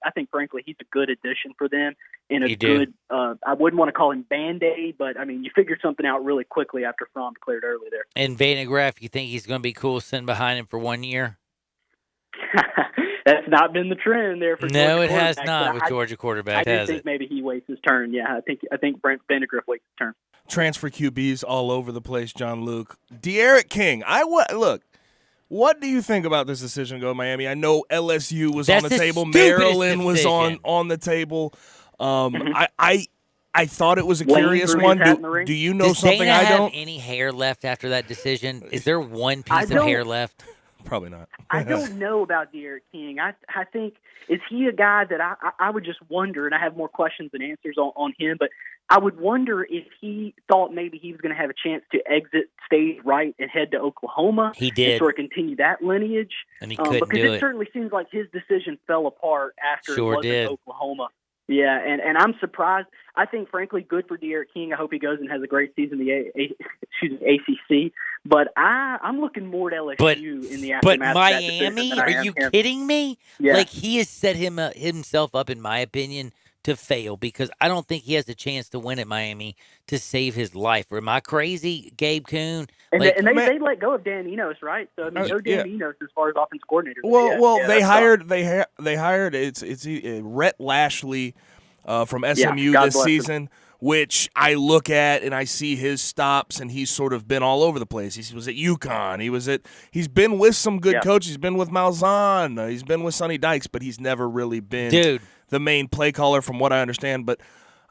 I think frankly he's a good addition for them and a good. I wouldn't want to call him Band-Aid, but I mean you figured something out really quickly after Fromm declared early there. And Vandegrift, you think he's going to be cool sitting behind him for 1 year? That's not been the trend there for Georgia. No, it has not with Georgia quarterback. I think maybe he waits his turn. Yeah, I think Brent Vandegrift waits his turn. Transfer QBs all over the place, John Luke. De'Aaron King, look. What do you think about this decision to go to Miami? I know LSU was on the table. Maryland was on the table. I thought it was a curious one. Do you know something Dana I don't? Have any hair left after that decision? Is there one piece of hair left? Probably not. I don't know about De'Aaron King. I think, is he a guy that I would just wonder, and I have more questions than answers on him, but I would wonder if he thought maybe he was going to have a chance to exit stage right and head to Oklahoma. He did. And sort of continue that lineage. And he couldn't because do it certainly seems like his decision fell apart after it wasn't did. Oklahoma. Yeah, and I'm surprised. I think, frankly, good for De'Aaron King. I hope he goes and has a great season in the ACC. But I'm looking more to LSU in the aftermath. But Miami? Are you kidding me? Yeah. Like, he has set himself up, in my opinion, to fail because I don't think he has a chance to win at Miami to save his life. Or am I crazy, Gabe Kuhn? And they let go of Dan Enos, right? So I mean, no Dan Enos as far as offense coordinator. They hired it's Rhett Lashley from SMU this season, which I look at and I see his stops, and he's sort of been all over the place. He was at UConn. He's been with some good coaches. He's been with Malzahn. He's been with Sonny Dykes, but he's never really been the main play caller, from what I understand. But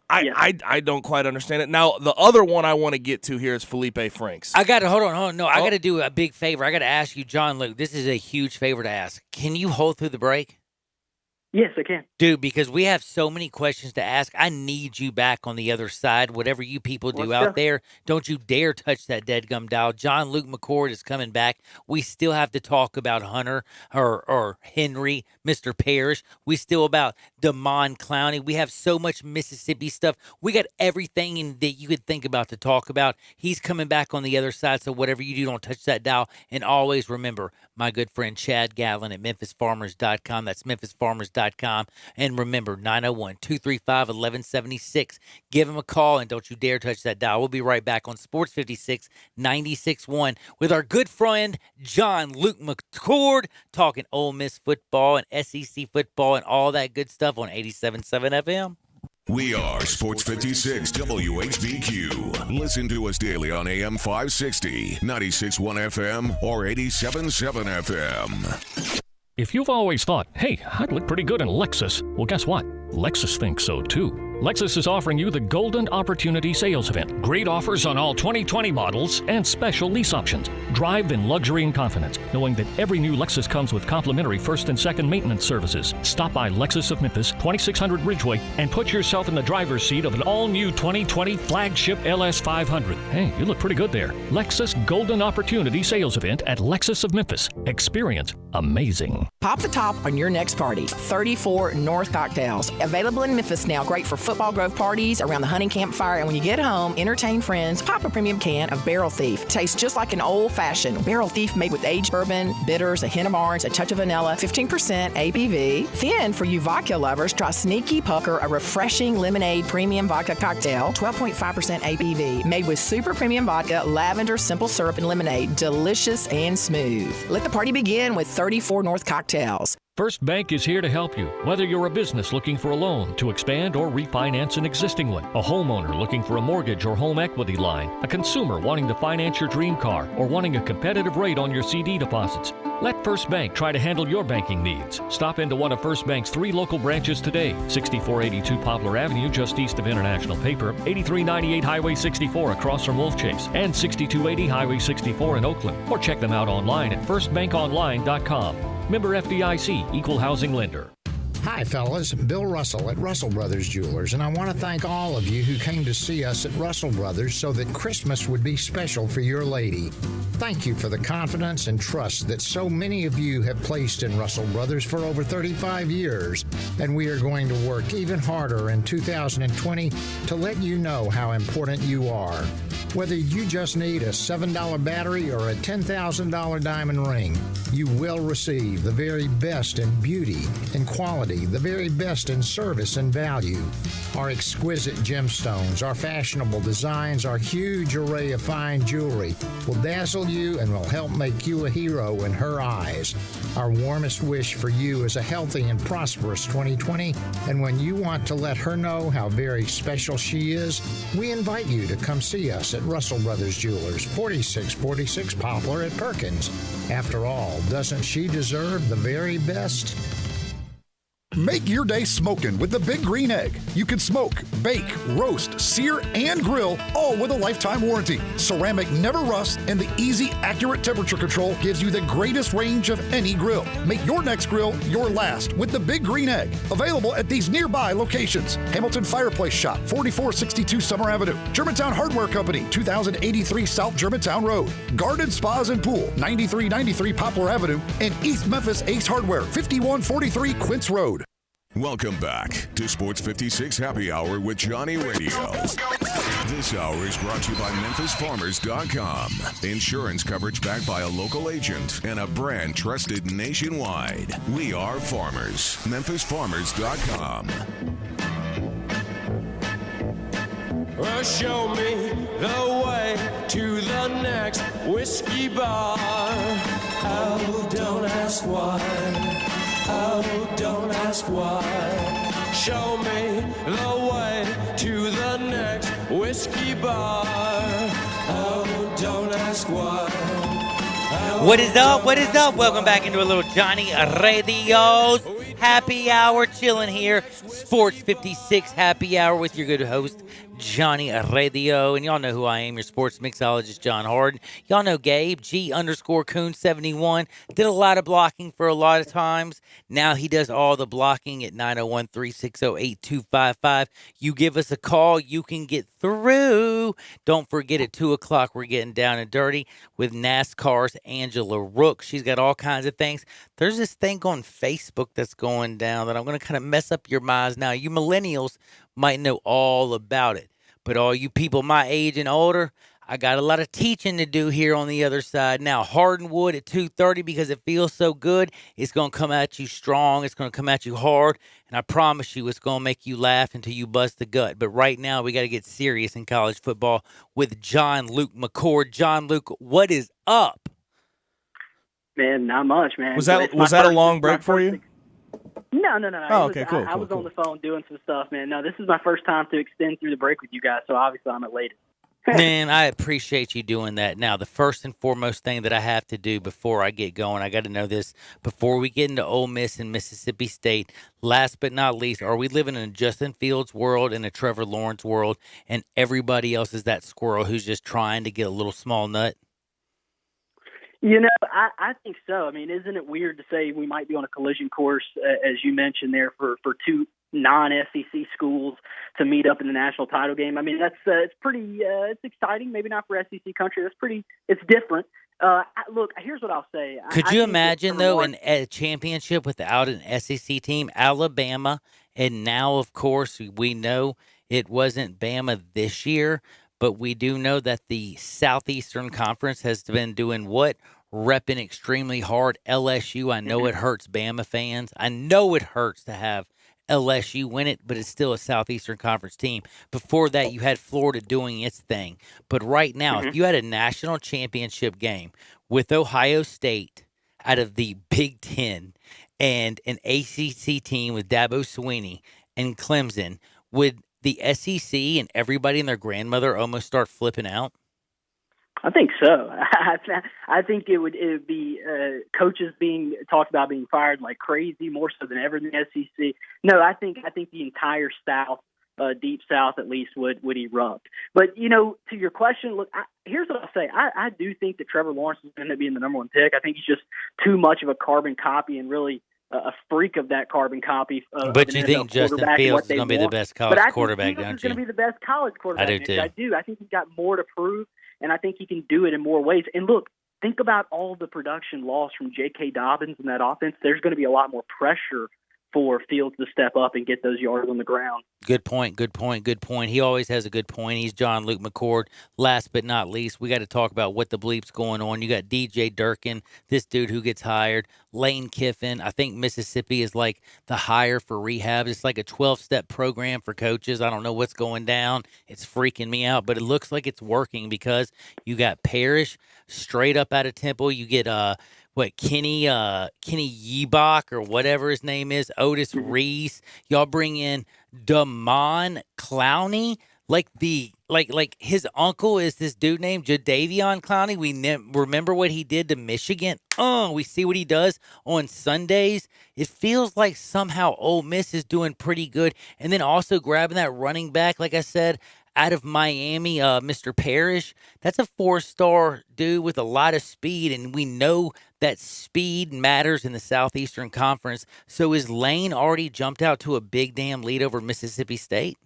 I don't quite understand it. Now, the other one I want to get to here is Felipe Franks. I got to hold on. No, I got to do a big favor. I got to ask you, John Luke. This is a huge favor to ask. Can you hold through the break? Yes, I can. Dude, because we have so many questions to ask. I need you back on the other side. Whatever you people do out there, don't you dare touch that deadgum dial. John Luke McCord is coming back. We still have to talk about Hunter or Henry, Mr. Parrish. We still about Damon Clowney. We have so much Mississippi stuff. We got everything that you could think about to talk about. He's coming back on the other side, so whatever you do, don't touch that dial. And always remember, my good friend Chad Gallon at MemphisFarmers.com. That's MemphisFarmers.com. And remember, 901-235-1176. Give him a call, and don't you dare touch that dial. We'll be right back on Sports 56 96.1 with our good friend John Luke McCord talking Ole Miss football and SEC football and all that good stuff on 87.7 FM. We are Sports 56 WHBQ. Listen to us daily on AM 560, 96.1 FM, or 87.7 FM. If you've always thought, hey, I'd look pretty good in Lexus, well, guess what? Lexus thinks so, too. Lexus is offering you the Golden Opportunity Sales Event. Great offers on all 2020 models and special lease options. Drive in luxury and confidence, knowing that every new Lexus comes with complimentary first and second maintenance services. Stop by Lexus of Memphis, 2600 Ridgeway, and put yourself in the driver's seat of an all-new 2020 flagship LS500. Hey, you look pretty good there. Lexus Golden Opportunity Sales Event at Lexus of Memphis. Experience amazing. Pop the top on your next party. 34 North Cocktails. Available in Memphis now. Great for football grove parties, around the hunting campfire, and when you get home, entertain friends. Pop a premium can of Barrel Thief. Tastes just like an old-fashioned Barrel Thief made with aged bourbon, bitters, a hint of orange, a touch of vanilla, 15% ABV. Then, for you vodka lovers, try Sneaky Pucker, a refreshing lemonade premium vodka cocktail, 12.5% ABV, made with super premium vodka, lavender, simple syrup, and lemonade. Delicious and smooth. Let the party begin with 34 North Cocktails. First Bank is here to help you, whether you're a business looking for a loan to expand or refinance an existing one, a homeowner looking for a mortgage or home equity line, a consumer wanting to finance your dream car, or wanting a competitive rate on your CD deposits. Let First Bank try to handle your banking needs. Stop into one of First Bank's 3 local branches today, 6482 Poplar Avenue just east of International Paper, 8398 Highway 64 across from Wolf Chase, and 6280 Highway 64 in Oakland. Or check them out online at firstbankonline.com. Member FDIC, Equal Housing Lender. Hi, fellas. Bill Russell at Russell Brothers Jewelers, and I want to thank all of you who came to see us at Russell Brothers so that Christmas would be special for your lady. Thank you for the confidence and trust that so many of you have placed in Russell Brothers for over 35 years, and we are going to work even harder in 2020 to let you know how important you are. Whether you just need a $7 battery or a $10,000 diamond ring, you will receive the very best in beauty and quality, the very best in service and value. Our exquisite gemstones, our fashionable designs, our huge array of fine jewelry will dazzle you and will help make you a hero in her eyes. Our warmest wish for you is a healthy and prosperous 2020, and when you want to let her know how very special she is, we invite you to come see us at Russell Brothers Jewelers, 4646 Poplar at Perkins. After all, doesn't she deserve the very best? Make your day smoking with the Big Green Egg. You can smoke, bake, roast, sear, and grill, all with a lifetime warranty. Ceramic never rusts, and the easy, accurate temperature control gives you the greatest range of any grill. Make your next grill your last with the Big Green Egg. Available at these nearby locations: Hamilton Fireplace Shop, 4462 Summer Avenue; Germantown Hardware Company, 2083 South Germantown Road; Garden Spas and Pool, 9393 Poplar Avenue; and East Memphis Ace Hardware, 5143 Quince Road. Welcome back to Sports 56 Happy Hour with Johnny Radio. This hour is brought to you by MemphisFarmers.com. Insurance coverage backed by a local agent and a brand trusted nationwide. We are farmers. MemphisFarmers.com. Well, show me the way to the next whiskey bar. Oh, don't ask why. Oh, don't ask why. Show me the way to the next whiskey bar. Oh, don't ask why. What is up? What is up? Welcome back into a little Johnny Radio's Happy Hour. Chilling here. Sports 56 Happy Hour with your good host, Johnny Radio. And y'all know who I am, your sports mixologist, John Harden. Y'all know Gabe, G_Coon71. Did a lot of blocking for a lot of times. Now he does all the blocking at 901-360-8255. You give us a call, you can get through. Don't forget at 2 o'clock, we're getting down and dirty with NASCAR's Angela Rook. She's got all kinds of things. There's this thing on Facebook that's going down that I'm going to kind of mess up your minds now. You millennials might know all about it, but all you people my age and older, I got a lot of teaching to do here on the other side. Now, Hardwood at 2:30, because it feels so good, it's going to come at you strong. It's going to come at you hard, and I promise you it's going to make you laugh until you bust the gut. But right now, we got to get serious in college football with John Luke McCord. John Luke, what is up? Man, not much, man. Was that a long break for you? No. Oh, okay, cool. I was on the phone doing some stuff, man. No, this is my first time to extend through the break with you guys, so obviously I'm elated. Man, I appreciate you doing that. Now, the first and foremost thing that I have to do before I get going, I got to know this. Before we get into Ole Miss and Mississippi State, last but not least, are we living in a Justin Fields world and a Trevor Lawrence world, and everybody else is that squirrel who's just trying to get a little small nut? You know, I think so. I mean, isn't it weird to say we might be on a collision course, as you mentioned there, for two non-SEC schools to meet up in the national title game? I mean, that's it's pretty it's exciting. Maybe not for SEC country. It's different. Look, here's what I'll say. Could you imagine, though, a championship without an SEC team? Alabama, and now, of course, we know it wasn't Bama this year, but we do know that the Southeastern Conference has been doing what? Repping extremely hard. LSU, I know it hurts Bama fans. I know it hurts to have LSU win it, but it's still a Southeastern Conference team. Before that, you had Florida doing its thing. But right now, if you had a national championship game with Ohio State out of the Big Ten and an ACC team with Dabo Swinney and Clemson, would the SEC and everybody and their grandmother almost start flipping out? I think so. I think it would be coaches being talked about being fired like crazy, more so than ever in the SEC. No, I think the entire South, Deep South at least, would erupt. But, you know, to your question, look, here's what I'll say. I do think that Trevor Lawrence is going to be the number one pick. I think he's just too much of a carbon copy and really a freak of that carbon copy. But you think Justin Fields is going to be the best college quarterback, don't you? I think Fields is going to be the best college quarterback. I do too. I do. I think he's got more to prove, and I think he can do it in more ways. And look, think about all the production lost from J.K. Dobbins in that offense. There's going to be a lot more pressure for Fields to step up and get those yards on the ground. Good point. He always has a good point. He's John Luke McCord. Last but not least, we got to talk about what the bleep's going on. You got DJ Durkin, this dude who gets hired. Lane Kiffin. I think Mississippi is like the hire for rehab. It's like a 12-step program for coaches. I don't know what's going down. It's freaking me out, but it looks like it's working because you got Parrish straight up out of Temple. You get Kenny Yebach or whatever his name is, Otis Reese. Y'all bring in Damon Clowney, like his uncle is this dude named Jadeveon Clowney. We remember what he did to Michigan. We see what he does on Sundays. It feels like somehow Ole Miss is doing pretty good, and then also grabbing that running back, like I said, out of Miami, Mr. Parrish. That's a 4-star dude with a lot of speed, and we know that speed matters in the Southeastern Conference. So is Lane already jumped out to a big damn lead over Mississippi State?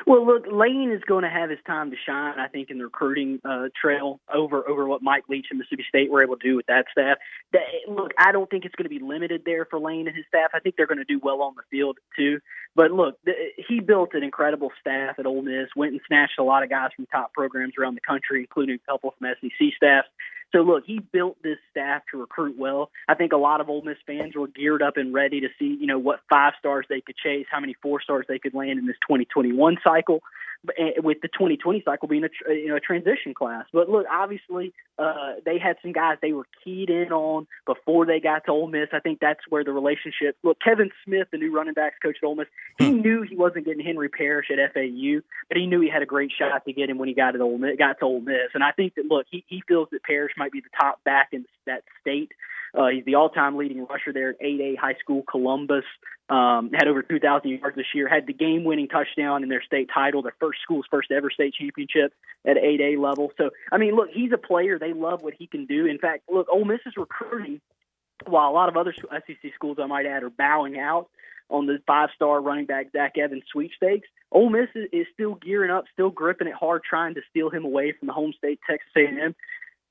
Well, look, Lane is going to have his time to shine, I think, in the recruiting trail over what Mike Leach and Mississippi State were able to do with that staff. Look, I don't think it's going to be limited there for Lane and his staff. I think they're going to do well on the field, too. But, look, he built an incredible staff at Ole Miss, went and snatched a lot of guys from top programs around the country, including a couple from SEC staffs. So, look, he built this staff to recruit well. I think a lot of Ole Miss fans were geared up and ready to see, what 5-stars they could chase, how many 4-stars they could land in this 2021 cycle, with the 2020 cycle being a transition class. But, look, obviously they had some guys they were keyed in on before they got to Ole Miss. I think that's where the relationship – look, Kevin Smith, the new running backs coach at Ole Miss, he knew he wasn't getting Henry Parrish at FAU, but he knew he had a great shot to get him when he got to Ole Miss. And I think that, look, he feels that Parrish might be the top back in that state. He's the all-time leading rusher there at 8A High School, Columbus. Had over 2,000 yards this year. Had the game-winning touchdown in their state title, their school's first ever state championship at 8A level. So, I mean, look, he's a player. They love what he can do. In fact, look, Ole Miss is recruiting, while a lot of other SEC schools, I might add, are bowing out on the 5-star running back Zach Evans sweepstakes. Ole Miss is still gearing up, still gripping it hard, trying to steal him away from the home state, Texas A&M.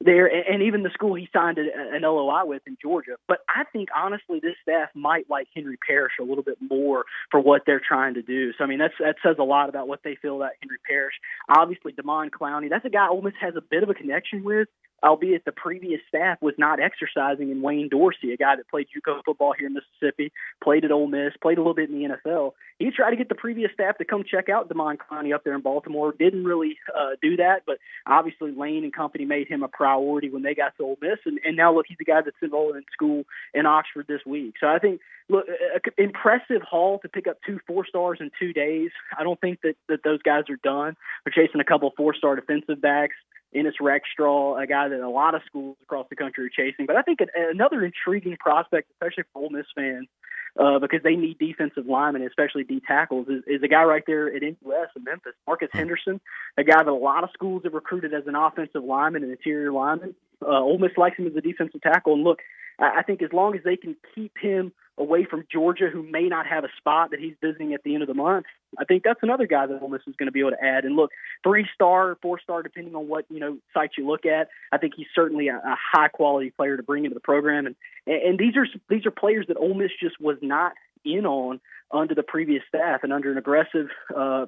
There, and even the school he signed an LOI with in Georgia. But I think, honestly, this staff might like Henry Parrish a little bit more for what they're trying to do. So, I mean, that says a lot about what they feel about Henry Parrish. Obviously, Damon Clowney, that's a guy Ole Miss has a bit of a connection with, albeit the previous staff was not exercising in Wayne Dorsey, a guy that played JUCO football here in Mississippi, played at Ole Miss, played a little bit in the NFL. He tried to get the previous staff to come check out Damon Clowney up there in Baltimore. Didn't really do that, but obviously Lane and company made him a priority when they got to Ole Miss, and now look, he's the guy that's enrolled in school in Oxford this week. So I think, look, impressive haul to pick up 2 4-stars in 2 days. I don't think that those guys are done. They're chasing a couple 4-star defensive backs. Ennis Rackstraw, a guy that a lot of schools across the country are chasing. But I think another intriguing prospect, especially for Ole Miss fans, because they need defensive linemen, especially D tackles, is a guy right there at NUS in Memphis, Marcus Henderson, a guy that a lot of schools have recruited as an offensive lineman and interior lineman. Ole Miss likes him as a defensive tackle. And look, I think as long as they can keep him away from Georgia, who may not have a spot that he's visiting at the end of the month, I think that's another guy that Ole Miss is going to be able to add. And look, 3-star, 4-star, depending on what site you look at, I think he's certainly a high quality player to bring into the program. And these are players that Ole Miss just was not in on under the previous staff, and under an aggressive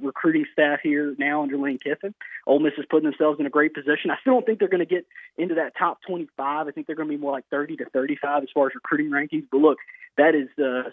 recruiting staff here now under Lane Kiffin. Ole Miss is putting themselves in a great position. I still don't think they're going to get into that top 25. I think they're going to be more like 30 to 35 as far as recruiting rankings. But look, that is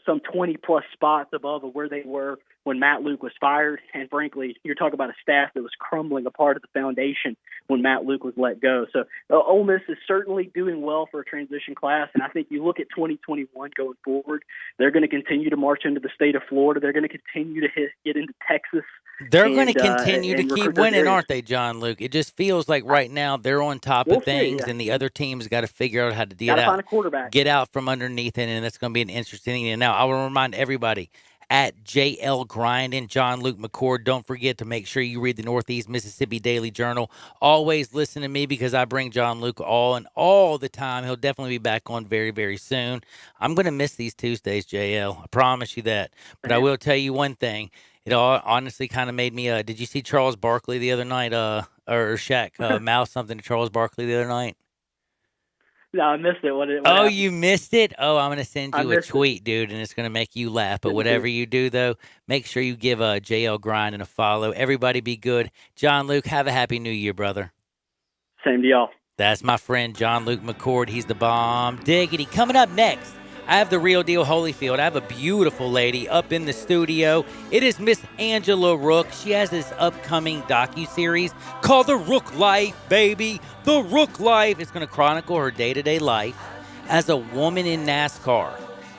some 20-plus spots above of where they were when Matt Luke was fired. And frankly, you're talking about a staff that was crumbling apart at the foundation when Matt Luke was let go. So Ole Miss is certainly doing well for a transition class. And I think you look at 2021 going forward, they're going to continue to march into the state of Florida. They're going to continue to get into Texas. They're going to continue to keep winning, aren't they, John Luke? It just feels like right now they're on top of things, and the other team's got to figure out how to find a quarterback. Get out from underneath it, and that's going to be an interesting thing. And now I will remind everybody, at JL Grindin. John Luke McCord. Don't forget to make sure you read the Northeast Mississippi Daily Journal. Always listen to me because I bring John Luke all the time. He'll definitely be back on very, very soon. I'm going to miss these Tuesdays, JL. I promise you that. But I will tell you one thing. It all honestly kind of made me, did you see Charles Barkley the other night, or Shaq mouth something to Charles Barkley the other night? No, I missed it. What happened? You missed it? Oh, I'm going to send you a tweet, dude, and it's going to make you laugh. But whatever you do, though, make sure you give JL Grindin a follow. Everybody be good. John Luke, have a happy new year, brother. Same to y'all. That's my friend John Luke McCord. He's the bomb. Diggity. Coming up next, I have the real deal Holyfield. I have a beautiful lady up in the studio. It is Miss Angela Rook. She has this upcoming docuseries called The Rook Life, baby. The Rook Life. It's going to chronicle her day-to-day life as a woman in NASCAR.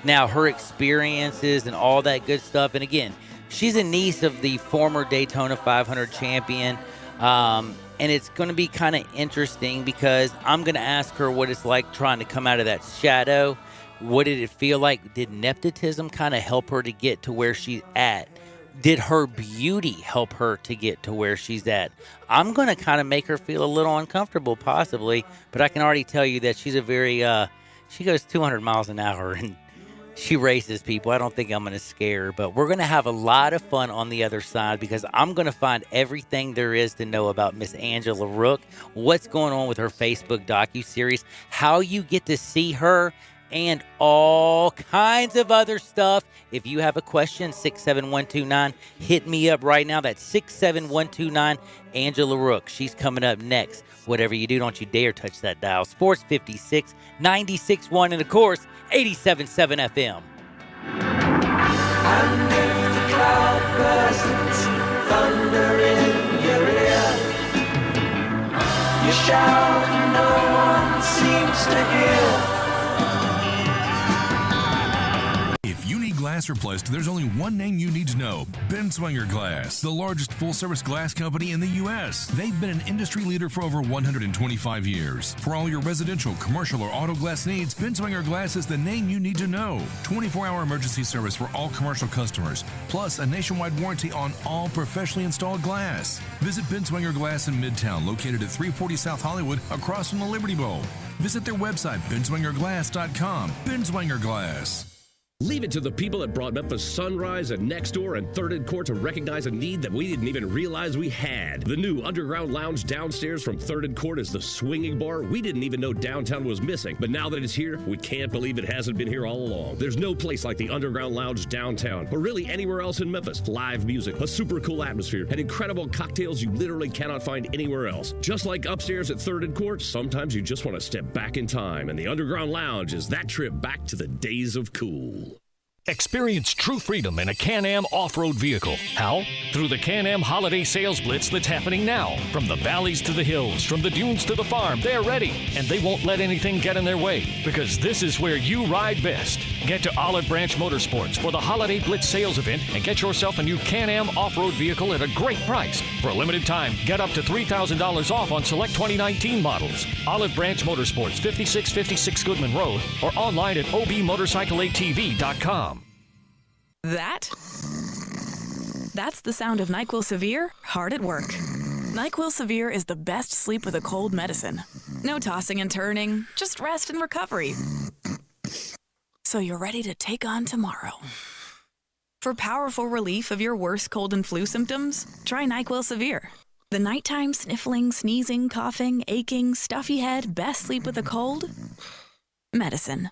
Now, her experiences and all that good stuff. And again, she's a niece of the former Daytona 500 champion. And it's going to be kind of interesting because I'm going to ask her what it's like trying to come out of that shadow. What did it feel like? Did nepotism kind of help her to get to where she's at? Did her beauty help her to get to where she's at? I'm going to kind of make her feel a little uncomfortable, possibly, but I can already tell you that she's a very, she goes 200 miles an hour and she races people. I don't think I'm going to scare her, but we're going to have a lot of fun on the other side because I'm going to find everything there is to know about Miss Angela Rook, what's going on with her Facebook docuseries, how you get to see her, and all kinds of other stuff. If you have a question, 67129, hit me up right now. That's 67129, Angela Rook. She's coming up next. Whatever you do, don't you dare touch that dial. Sports 56, 96.1, and of course, 87.7 FM. And if the cloud bursts, thunder in your ear, you shout and no one seems to hear. Glass replaced, there's only one name you need to know: Binswanger Glass, the largest full-service glass company in the U.S. They've been an industry leader for over 125 years. For all your residential, commercial, or auto glass needs, Binswanger Glass is the name you need to know. 24-hour emergency service for all commercial customers, plus a nationwide warranty on all professionally installed glass. Visit Binswanger Glass in Midtown, located at 340 South Hollywood, across from the Liberty Bowl. Visit their website, binswangerglass.com. Binswanger Glass. Leave it to the people that brought Memphis Sunrise and Nextdoor and Third and Court to recognize a need that we didn't even realize we had. The new underground lounge downstairs from Third and Court is the swinging bar we didn't even know downtown was missing. But now that it's here, we can't believe it hasn't been here all along. There's no place like the underground lounge downtown, or really anywhere else in Memphis. Live music, a super cool atmosphere, and incredible cocktails you literally cannot find anywhere else. Just like upstairs at Third and Court, sometimes you just want to step back in time, and the underground lounge is that trip back to the days of cool. Experience true freedom in a Can-Am off-road vehicle. How? Through the Can-Am Holiday Sales Blitz that's happening now. From the valleys to the hills, from the dunes to the farm, they're ready. And they won't let anything get in their way, because this is where you ride best. Get to Olive Branch Motorsports for the Holiday Blitz sales event and get yourself a new Can-Am off-road vehicle at a great price. For a limited time, get up to $3,000 off on select 2019 models. Olive Branch Motorsports, 5656 Goodman Road, or online at obmotorcycleatv.com. That's the sound of NyQuil Severe hard at work. NyQuil Severe is the best sleep with a cold medicine. No tossing and turning, just rest and recovery. So you're ready to take on tomorrow. For powerful relief of your worst cold and flu symptoms, try NyQuil Severe. The nighttime sniffling, sneezing, coughing, aching, stuffy head, best sleep with a cold medicine.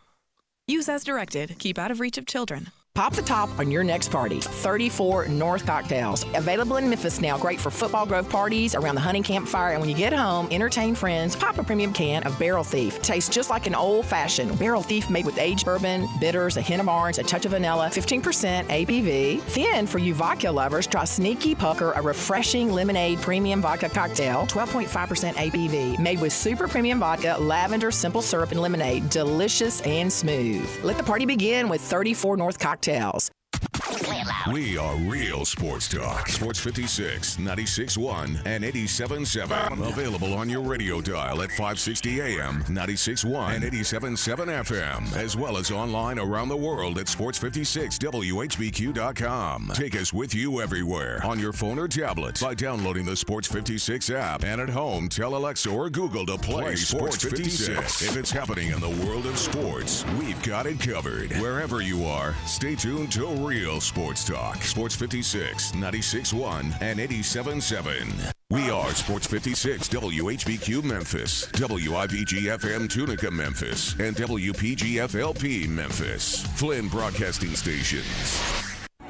Use as directed. Keep out of reach of children. Pop the top on your next party. 34 North Cocktails. Available in Memphis now. Great for Football Grove parties, around the hunting campfire, and when you get home, entertain friends. Pop a premium can of Barrel Thief. Tastes just like an old-fashioned Barrel Thief made with aged bourbon, bitters, a hint of orange, a touch of vanilla, 15% ABV. Then, for you vodka lovers, try Sneaky Pucker, a refreshing lemonade premium vodka cocktail, 12.5% ABV. Made with super premium vodka, lavender, simple syrup, and lemonade. Delicious and smooth. Let the party begin with 34 North Cocktails. Play it loud. We are real sports talk. Sports 56, 96.1, and 87.7. Available on your radio dial at 560 AM, 96.1, and 87.7 FM, as well as online around the world at sports56whbq.com. Take us with you everywhere on your phone or tablet by downloading the Sports 56 app, and at home, tell Alexa or Google to play Sports 56. If it's happening in the world of sports, we've got it covered. Wherever you are, stay tuned to real sports talk. Sports 56, 96.1, and 87.7. We are Sports 56, WHBQ Memphis, WIVG-FM Tunica Memphis, and WPG-FLP Memphis. Flynn Broadcasting Stations.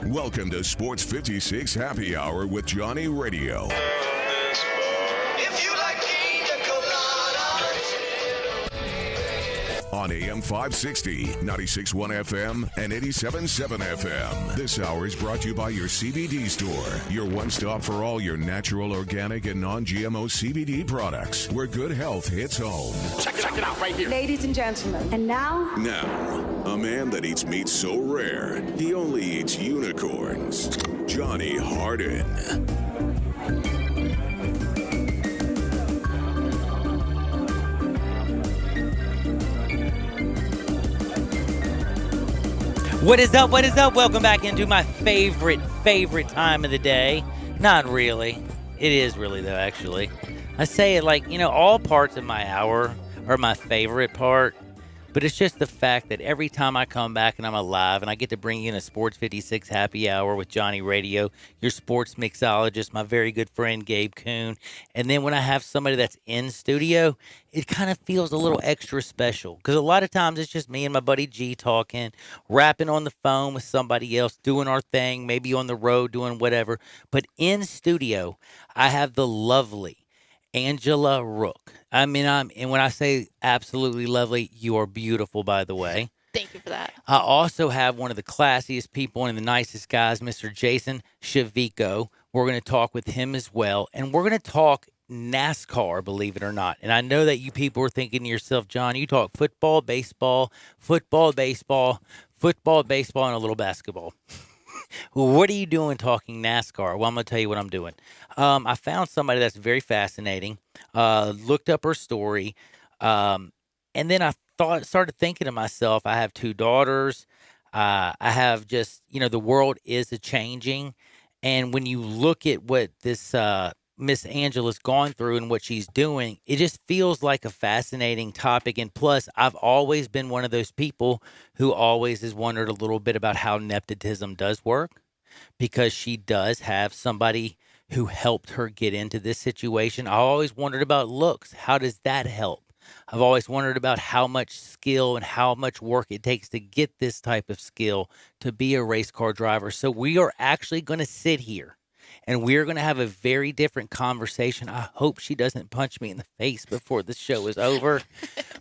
Welcome to Sports 56 Happy Hour with Johnny Radio. On AM 560, 96.1 FM, and 87.7 FM. This hour is brought to you by your CBD store, your one-stop for all your natural, organic, and non-GMO CBD products, where good health hits home. Check it out right here. Ladies and gentlemen, and now... Now, a man that eats meat so rare, he only eats unicorns. Johnny Harden. What is up? What is up? Welcome back into my favorite time of the day. Not really. It is really, though, actually. I say it like, all parts of my hour are my favorite part. But it's just the fact that every time I come back and I'm alive and I get to bring in a Sports 56 Happy Hour with Johnny Radio, your sports mixologist, my very good friend Gabe Kuhn. And then when I have somebody that's in studio, it kind of feels a little extra special. Because a lot of times it's just me and my buddy G talking, rapping on the phone with somebody else, doing our thing, maybe on the road, doing whatever. But in studio, I have the lovely Angela Rook. And when I say absolutely lovely, you are beautiful, by the way. Thank you for that. I also have one of the classiest people and the nicest guys, Mr. Jason Shavico. We're going to talk with him as well. And we're going to talk NASCAR, believe it or not. And I know that you people are thinking to yourself, John, you talk football, baseball, and a little basketball. Well, what are you doing talking NASCAR? Well, I'm going to tell you what I'm doing. I found somebody that's very fascinating, looked up her story, and then I started thinking to myself, I have two daughters. I have just, the world is a-changing. And when you look at what this Miss Angela's gone through and what she's doing, it just feels like a fascinating topic. And plus, I've always been one of those people who always has wondered a little bit about how nepotism does work, because she does have somebody who helped her get into this situation. I always wondered about looks. How does that help? I've always wondered about how much skill and how much work it takes to get this type of skill to be a race car driver. So we are actually going to sit here and we're going to have a very different conversation. I hope she doesn't punch me in the face before the show is over.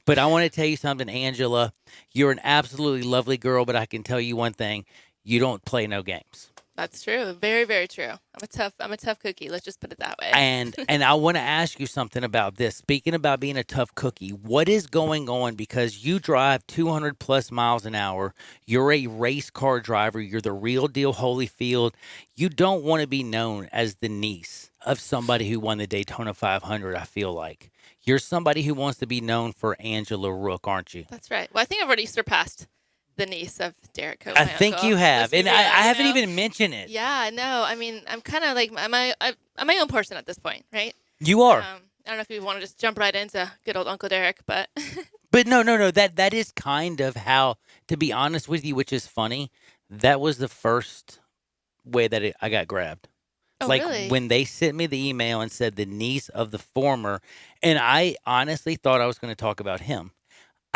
But I want to tell you something, Angela. You're an absolutely lovely girl, but I can tell you one thing. You don't play no games. That's true. Very, very true. I'm a tough cookie. Let's just put it that way. And I want to ask you something about this. Speaking about being a tough cookie, what is going on? Because you drive 200 plus miles an hour. You're a race car driver. You're the real deal Holyfield. You don't want to be known as the niece of somebody who won the Daytona 500, I feel like. You're somebody who wants to be known for Angela Rook, aren't you? That's right. Well, I think I've already surpassed the niece of Derek Cope. I think you have, and I haven't even mentioned it. Yeah, no. I mean, I'm kind of like I'm my own person at this point, right? You are. I don't know if you want to just jump right into good old Uncle Derek, but but no. That is kind of how, to be honest with you, which is funny. That was the first way that I got grabbed. Oh, like really? When they sent me the email and said the niece of the former, and I honestly thought I was going to talk about him.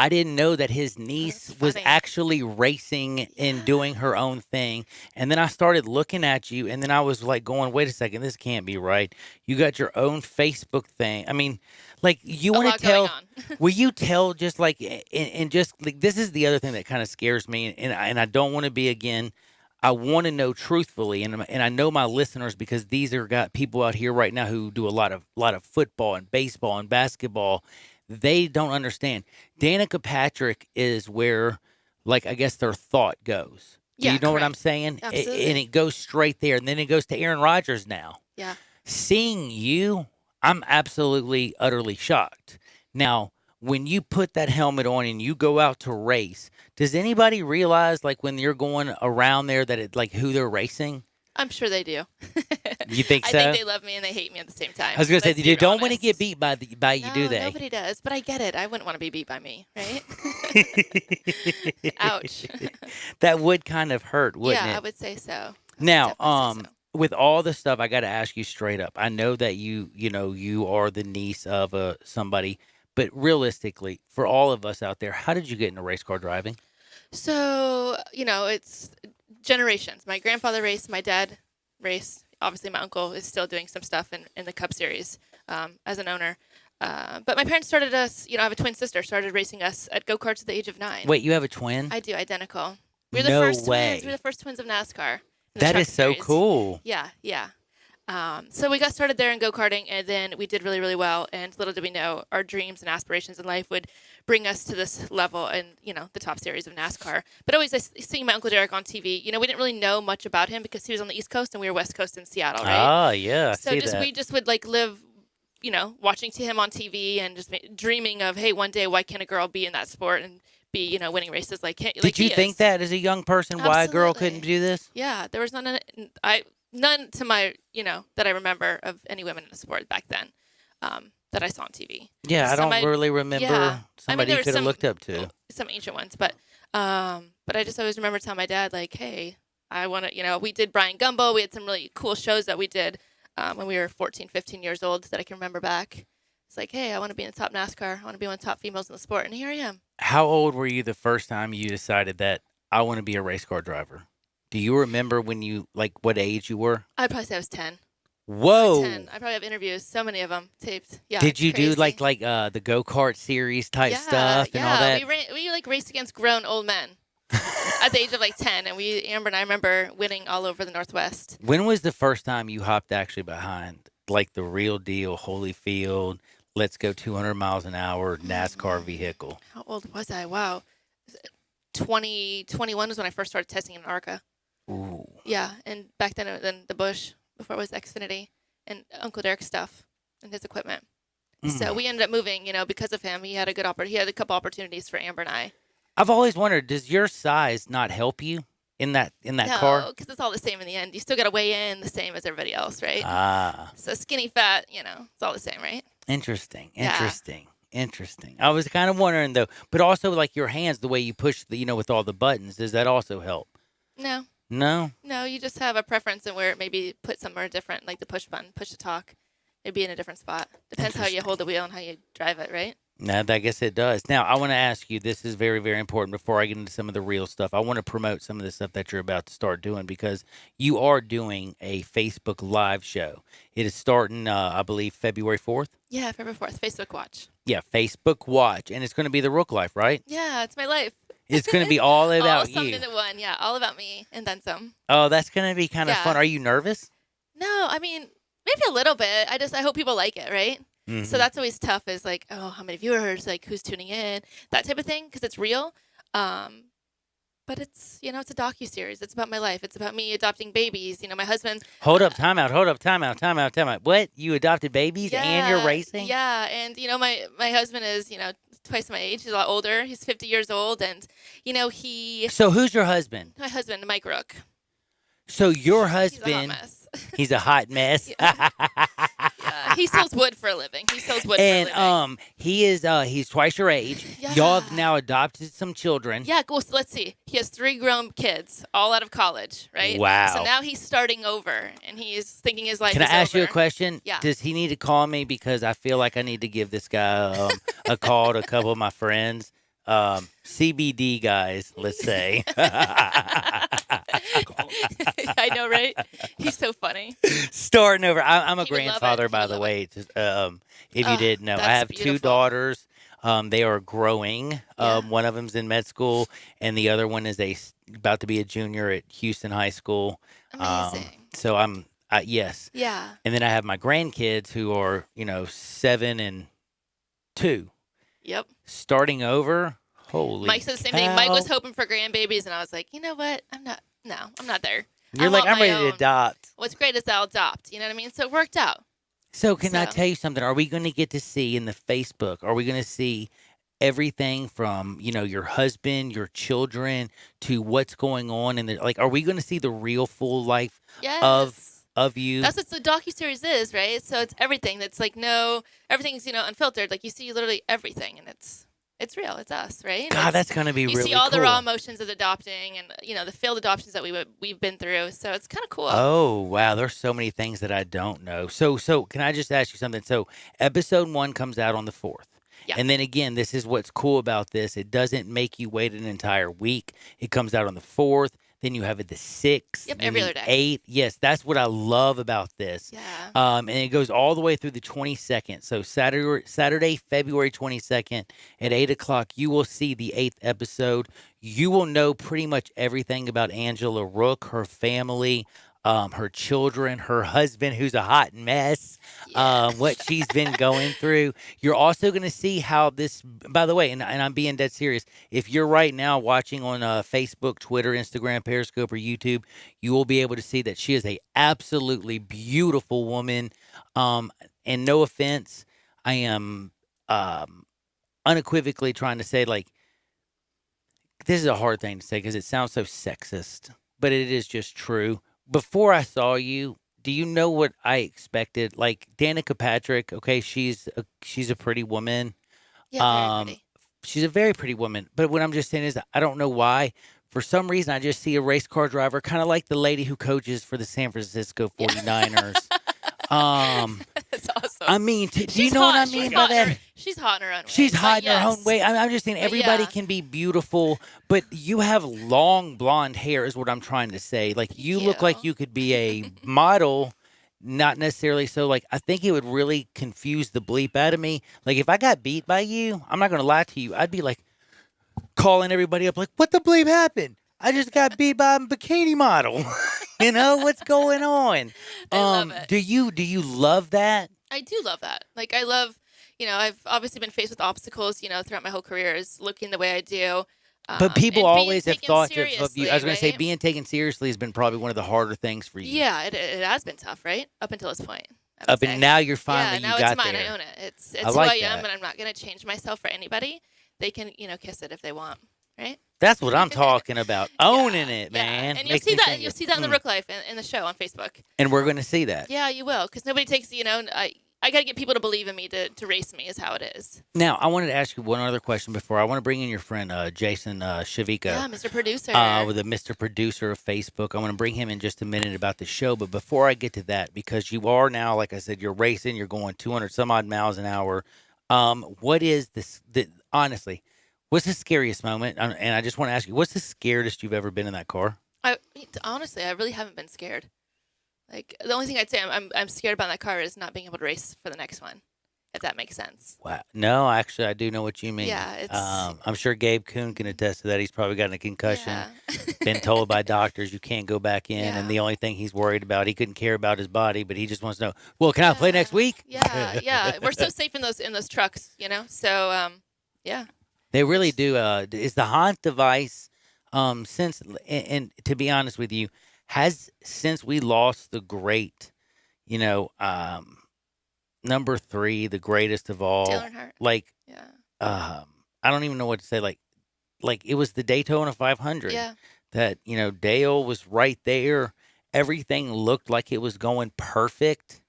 I didn't know that his niece was actually racing and doing her own thing. And then I started looking at you, and then I was like going, wait a second, this can't be right. You got your own Facebook thing. I mean, like, you want to tell, will you tell just like, and just like, this is the other thing that kind of scares me. And I don't want to be, again, I want to know truthfully, and I know my listeners, because these are got people out here right now who do a lot of football and baseball and basketball. They don't understand. Danica Patrick is where, like, I guess their thought goes. Do Yeah, you know what I'm correct. saying? Absolutely. And it goes straight there. And then it goes to Aaron Rodgers now. Yeah. Seeing you, I'm absolutely, utterly shocked. Now, when you put that helmet on and you go out to race, does anybody realize, like, when you're going around there that it, like, who they're racing? I'm sure they do. You think so? I think they love me and they hate me at the same time. I was going to say, Let's be you don't want to honest. get beat by you, do No, they? Nobody does, but I get it. I wouldn't want to be beat by me, right? Ouch. That would kind of hurt, wouldn't Yeah, it? I would say so. Now, with all the stuff, I got to ask you straight up. I know that you are the niece of somebody, but realistically, for all of us out there, how did you get into race car driving? So, it's generations. My grandfather raced, my dad raced. Obviously, my uncle is still doing some stuff in the Cup Series as an owner. But my parents started us, I have a twin sister, started racing us at go-karts at the age of 9. Wait, you have a twin? I do, identical. We're the No first way. twins. We're the first twins of NASCAR. in the That truck is so series. cool. Yeah. So we got started there in go-karting, and then we did really, really well. And little did we know, our dreams and aspirations in life would bring us to this level in, the top series of NASCAR. But always seeing my Uncle Derek on TV, we didn't really know much about him because he was on the East Coast and we were West Coast in Seattle, right? Ah, yeah, I So see just that. we just would live, watching to him on TV and just dreaming of, hey, one day why can't a girl be in that sport and be, winning races like him? Did you think that as a young person, why a girl couldn't do this? Yeah, there was none to my, that I remember of any women in the sport back then that I saw on TV. Yeah, I Some don't really remember somebody there you were could have some- looked up to. Some ancient ones, but I just always remember telling my dad, like, hey, I want to, we did Brian Gumbo. We had some really cool shows that we did when we were 14, 15 years old that I can remember back. It's like, hey, I want to be in the top NASCAR. I want to be one of the top females in the sport. And here I am. How old were you the first time you decided that I want to be a race car driver? Do you remember when you, what age you were? I'd probably say I was 10. Whoa. 10. I probably have interviews, so many of them taped. Yeah. Did it's you do crazy. the go-kart series type stuff and all that? We raced against grown old men at the age of 10, and Amber and I remember winning all over the Northwest. When was the first time you hopped actually behind the real deal Holyfield, let's go 200 miles an hour NASCAR vehicle? How old was I? Wow. 2021 was when I first started testing in ARCA. Ooh. Yeah, and back then the Bush, before it was Xfinity, and Uncle Derek's stuff and his equipment. So we ended up moving, because of him. He had a couple opportunities for Amber and I. I've always wondered, does your size not help you in that car? No, because it's all the same in the end. You still got to weigh in the same as everybody else, right? Ah. So skinny, fat, it's all the same, right? Interesting. Yeah. Interesting. I was kind of wondering though, but also your hands, the way you push with all the buttons, does that also help? No. No? No, you just have a preference in where it maybe put somewhere different, like the push button, push to talk. It'd be in a different spot. Depends how you hold the wheel and how you drive it, right? No, I guess it does. Now, I want to ask you, this is very, very important before I get into some of the real stuff. I want to promote some of the stuff that you're about to start doing because you are doing a Facebook Live show. It is starting, I believe, February 4th? Yeah, February 4th, Facebook Watch. Yeah, Facebook Watch. And it's going to be the Rook Life, right? Yeah, it's my life. It's going to be all about all you. something that one, yeah, all about me and then some. Oh, that's going to be kind of Yeah. fun. Are you nervous? No, I mean, maybe a little bit. I hope people like it, right? Mhm. So that's always tough is how many viewers, who's tuning in, that type of thing, because it's real. But it's, it's a docuseries. It's about my life. It's about me adopting babies. My husband. Hold up, time out. What? You adopted babies and you're racing? Yeah, and my husband is, twice my age. He's a lot older. He's 50 years old, and he. So who's your husband? My husband, Mike Rook. So your He's a hot husband, mess. he's a hot mess. He sells wood for a living. And he is he's twice your age. Yeah. Y'all have now adopted some children. Yeah, cool. So let's see. He has 3 grown kids, all out of college, right? Wow. So now he's starting over, and he is thinking his life Can I is ask you a over. question? Yeah. Does he need to call me because I feel like I need to give this guy a call to a couple of my friends? CBD guys, let's say. I know, right? He's so funny. Starting over. I'm a He would love grandfather, it. by the way. Just, if you didn't know, I that's have 2 beautiful. daughters. They are growing. One of them's in med school, and the other one is about to be a junior at Houston High School. Amazing. So I'm yes. Yeah. And then I have my grandkids who are 7 and 2. Yep. Starting over. Holy Mike said the same cow. thing. Mike was hoping for grandbabies, and I was like, you know what? I'm not No, I'm not there. You're like, I'm ready to adopt. What's great is I'll adopt. You know what I mean? So it worked out. So can I tell you something? Are we going to get to see in the Facebook? Are we going to see everything from your husband, your children, to what's going on in the like? Are we going to see the real full life of you? That's what the docuseries is, right? So it's everything. That's like everything's unfiltered. Like you see literally everything, and it's real. It's us, right? God, that's going to be you really see all cool. the raw emotions of adopting, and the failed adoptions that we've been through. So it's kind of cool. Oh wow, there's so many things that I don't know. So can I just ask you something? So episode 1 comes out on the 4th. Yeah. And then again, this is what's cool about this. It doesn't make you wait an entire week. It comes out on the 4th. Then you have it the 6th. Yep, then every the other day. 8th. Yes, that's what I love about this. Yeah. And it goes all the way through the 22nd. So Saturday, February 22nd at 8 o'clock, you will see the 8th episode. You will know pretty much everything about Angela Rook, her family, her children, her husband, who's a hot mess, what she's been going through. You're also going to see how this, by the way, and I'm being dead serious, if you're right now watching on Facebook, Twitter, Instagram, Periscope, or YouTube, you will be able to see that she is a absolutely beautiful woman. And no offense, I am unequivocally trying to say, like, this is a hard thing to say because it sounds so sexist, but it is just true. Before I saw you, do you know what I expected? Like Danica Patrick, okay, she's a pretty woman. Yeah, very pretty. She's a very pretty woman. But what I'm just saying is I don't know why. For some reason, I just see a race car driver, kind of like the lady who coaches for the San Francisco 49ers. That's awesome. I mean, do you know what I mean by that? She's hot in her own way. She's hot in Yes. her own way. I'm just saying everybody can be beautiful, but you have long blonde hair is what I'm trying to say. Like you look like you could be a model, not necessarily. So like I think it would really confuse the bleep out of me. Like if I got beat by you, I'm not going to lie to you. I'd be like calling everybody up like, what the bleep happened? I just got beat by a bikini model. What's going on? I love it. Do you love that? I do love that. Like I love, I've obviously been faced with obstacles, throughout my whole career is looking the way I do. But people and being always have taken thought of you. I was seriously, going to say right? being taken seriously has been probably one of the harder things for you. Yeah, it has been tough, right? Up until this point. Up and now you're finally now you got it's mine. there. I own it. It's I who like I am, that. and I'm not going to change myself for anybody. They can, kiss it if they want, right? That's what I'm talking about. Owning it, man. And you'll Makes see me that. think You'll of- see that in the Rook Life in the show on Facebook. And we're going to see that. Yeah, you will, because nobody takes. I got to get people to believe in me to race me. Is how it is. Now, I wanted to ask you one other question before. I want to bring in your friend Jason Shavika. Yeah, Mr. Producer. With the Mr. Producer of Facebook. I want to bring him in just a minute about the show. But before I get to that, because you are now, like I said, you're racing. You're going 200 some odd miles an hour. What is this? Honestly, what's the scariest moment? And I just want to ask you, what's the scariest you've ever been in that car? Honestly, I really haven't been scared. Like the only thing I'd say I'm scared about in that car is not being able to race for the next one, if that makes sense. Wow. No, actually, I do know what you mean. Yeah, it's. I'm sure Gabe Kuhn can attest to that. He's probably gotten a concussion. Been told by doctors you can't go back in, and the only thing he's worried about, he couldn't care about his body, but he just wants to know. Well, can I play next week? Yeah. We're so safe in those trucks, So, yeah. They really do. Is the Hans device since and to be honest with you, has since we lost the great, number 3, the greatest of all, Dale Earnhardt. like, yeah. I don't even know what to say. Like it was the Daytona 500. Yeah. That Dale was right there. Everything looked like it was going perfect.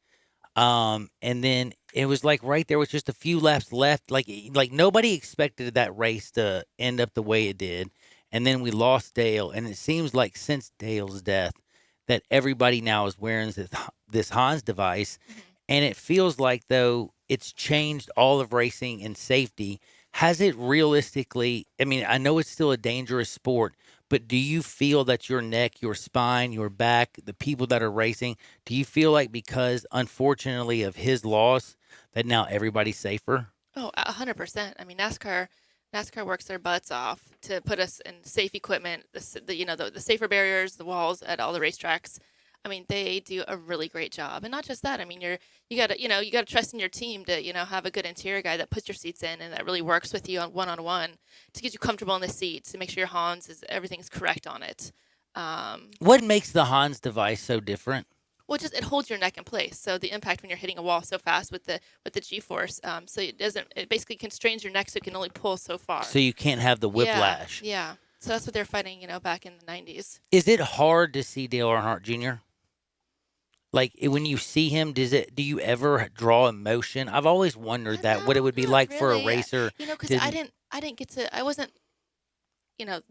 And then it was like right there with just a few laps left. Like nobody expected that race to end up the way it did. And then we lost Dale. And it seems like since Dale's death that everybody now is wearing this Hans device. Mm-hmm. And it feels like, though, it's changed all of racing and safety. Has it realistically, I mean, I know it's still a dangerous sport, but do you feel that your neck, your spine, your back, the people that are racing, do you feel like because, unfortunately, of his loss, that now everybody's safer? Oh, 100%. I mean, NASCAR works their butts off to put us in safe equipment, the safer barriers, the walls at all the racetracks. I mean, they do a really great job, and not just that. I mean, you gotta trust in your team to have a good interior guy that puts your seats in and that really works with you on one-on-one to get you comfortable in the seats to make sure your Hans everything's correct on it. What makes the Hans device so different? Well, just it holds your neck in place. So the impact when you're hitting a wall so fast with the G-force, so it basically constrains your neck, so it can only pull so far. So you can't have the whiplash. Yeah. So that's what they're fighting, back in the 90s. Is it hard to see Dale Earnhardt Jr.? Like when you see him, do you ever draw emotion? I've always wondered what it would be like for a racer. Because I didn't get to. I wasn't.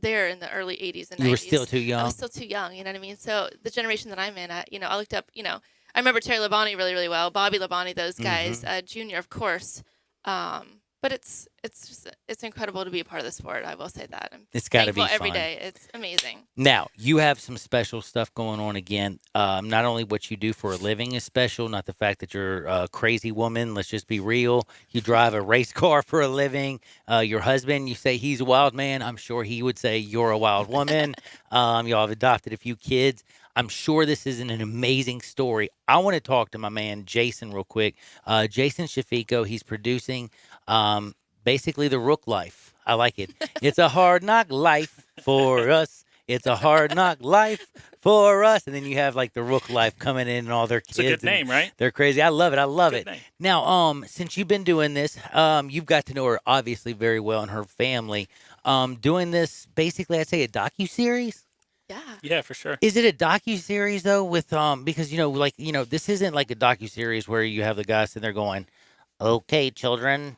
There in the early 80s and 90s. You were still too young. I was still too young, you know what I mean? So the generation that I'm in, I looked up, I remember Terry Labonte really, really well, Bobby Labonte, those guys, Junior, of course. But it's incredible to be a part of the sport. I will say that. It's got to be fun. Every day. It's amazing. Now, you have some special stuff going on again. Not only what you do for a living is special, not the fact that you're a crazy woman. Let's just be real. You drive a race car for a living. Your husband, you say he's a wild man. I'm sure he would say you're a wild woman. Y'all have adopted a few kids. I'm sure this is an amazing story. I want to talk to my man, Jason, real quick. Jason Shafiqo, he's producing basically the Rook life. I like it. It's a hard knock life for us. It's a hard knock life for us. And then you have like the Rook life coming in and all their kids. It's a good name, right? They're crazy. I love it. I love good it. Name. Now, since you've been doing this, you've got to know her obviously very well and her family. Doing this, basically, I'd say a docuseries. Yeah, for sure. Is it a docuseries though? With because this isn't like a docuseries where you have the guys sitting there going, "Okay, children,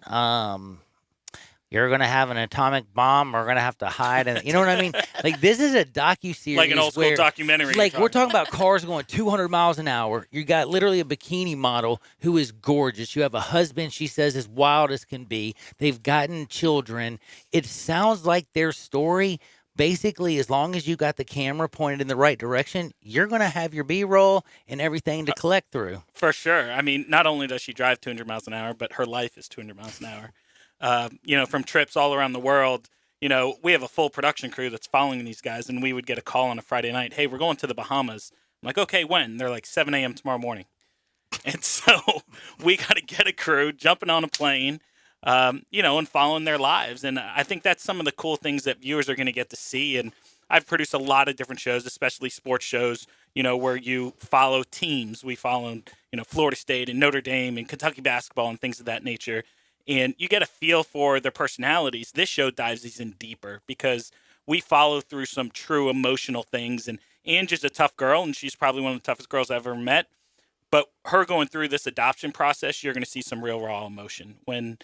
you're gonna have an atomic bomb. We're gonna have to hide," and you know what I mean. Like this is a docuseries, like an old school documentary. Like we're talking about cars going 200 miles an hour. You got literally a bikini model who is gorgeous. You have a husband she says is wild as can be. They've gotten children. It sounds like their story. Basically, as long as you got the camera pointed in the right direction, you're going to have your B-roll and everything to collect through. For sure. I mean, not only does she drive 200 miles an hour, but her life is 200 miles an hour. From trips all around the world, we have a full production crew that's following these guys, and we would get a call on a Friday night, "Hey, we're going to the Bahamas." I'm like, "Okay, when?" They're like, 7 a.m. tomorrow morning. And so we got to get a crew jumping on a plane, and following their lives. And I think that's some of the cool things that viewers are going to get to see. And I've produced a lot of different shows, especially sports shows, where you follow teams. We follow, Florida State and Notre Dame and Kentucky basketball and things of that nature. And you get a feel for their personalities. This show dives these in deeper because we follow through some true emotional things. And Ange is a tough girl, and she's probably one of the toughest girls I've ever met. But her going through this adoption process, you're going to see some real raw emotion. When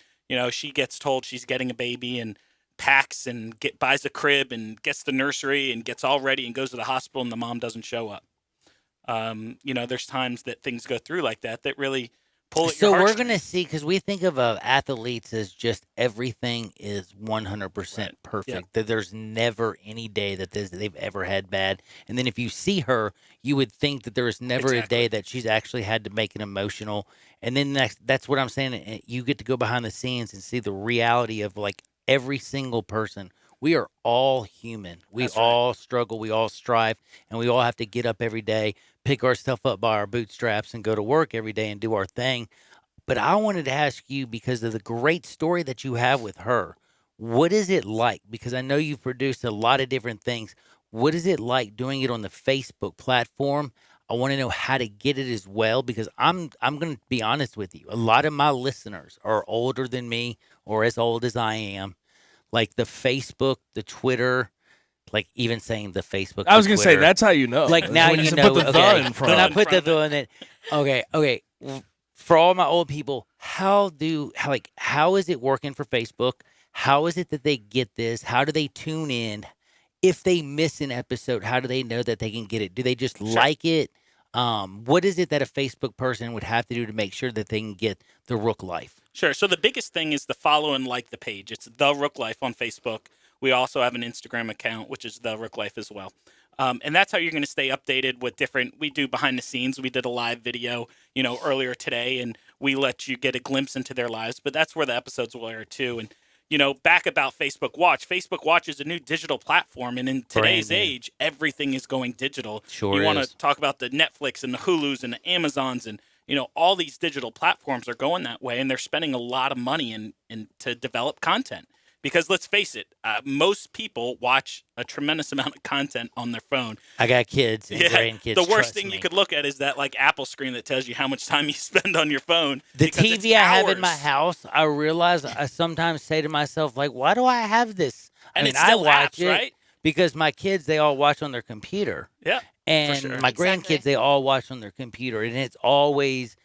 she gets told she's getting a baby and packs and buys a crib and gets the nursery and gets all ready and goes to the hospital and the mom doesn't show up. There's times that things go through like that really pull at your So we're heartstrings. going to see, because we think of athletes as just everything is 100% perfect. Yep. That there's never any day that they've ever had bad. And then if you see her, you would think that there is never a day that she's actually had to make it emotional. And then that's what I'm saying. You get to go behind the scenes and see the reality of like every single person. We are all human. We all struggle. We all strive. And we all have to get up every day, pick our stuff up by our bootstraps and go to work every day and do our thing. But I wanted to ask you, because of the great story that you have with her, what is it like? Because I know you've produced a lot of different things. What is it like doing it on the Facebook platform? I want to know how to get it as well, because I'm going to be honest with you. A lot of my listeners are older than me or as old as I am. Like the Facebook, the Twitter, like even saying the Facebook. I was going to say, Twitter. that's how you know. Like now When you put know. the Okay. in front. When I put the the in it. Okay. For all my old people, how is it working for Facebook? How is it that they get this? How do they tune in? If they miss an episode, how do they know that they can get it? Do they just like it? What is it that a Facebook person would have to do to make sure that they can get the Rook Life? Sure. So the biggest thing is the follow and like the page. It's The Rook Life on Facebook. We also have an Instagram account, which is The Rook Life as well. And that's how you're going to stay updated with we do behind the scenes. We did a live video, earlier today, and we let you get a glimpse into their lives. But that's where the episodes will air too. And, back about Facebook Watch. Facebook Watch is a new digital platform. And in today's age, everything is going digital. Sure You want is. to talk about the Netflix and the Hulus and the Amazons and all these digital platforms are going that way, and they're spending a lot of money in to develop content Because let's face it, most people watch a tremendous amount of content on their phone. I got kids and grandkids. The worst trust thing me. you could look at is that like Apple screen that tells you how much time you spend on your phone. The because it's TV I have in hours. my house, I realize I sometimes say to myself, like, why do I have this? And I mean, it's still I watch apps, it right? because my kids, they all watch on their computer. Yeah, And for sure. my grandkids, they all watch on their computer. And it's always,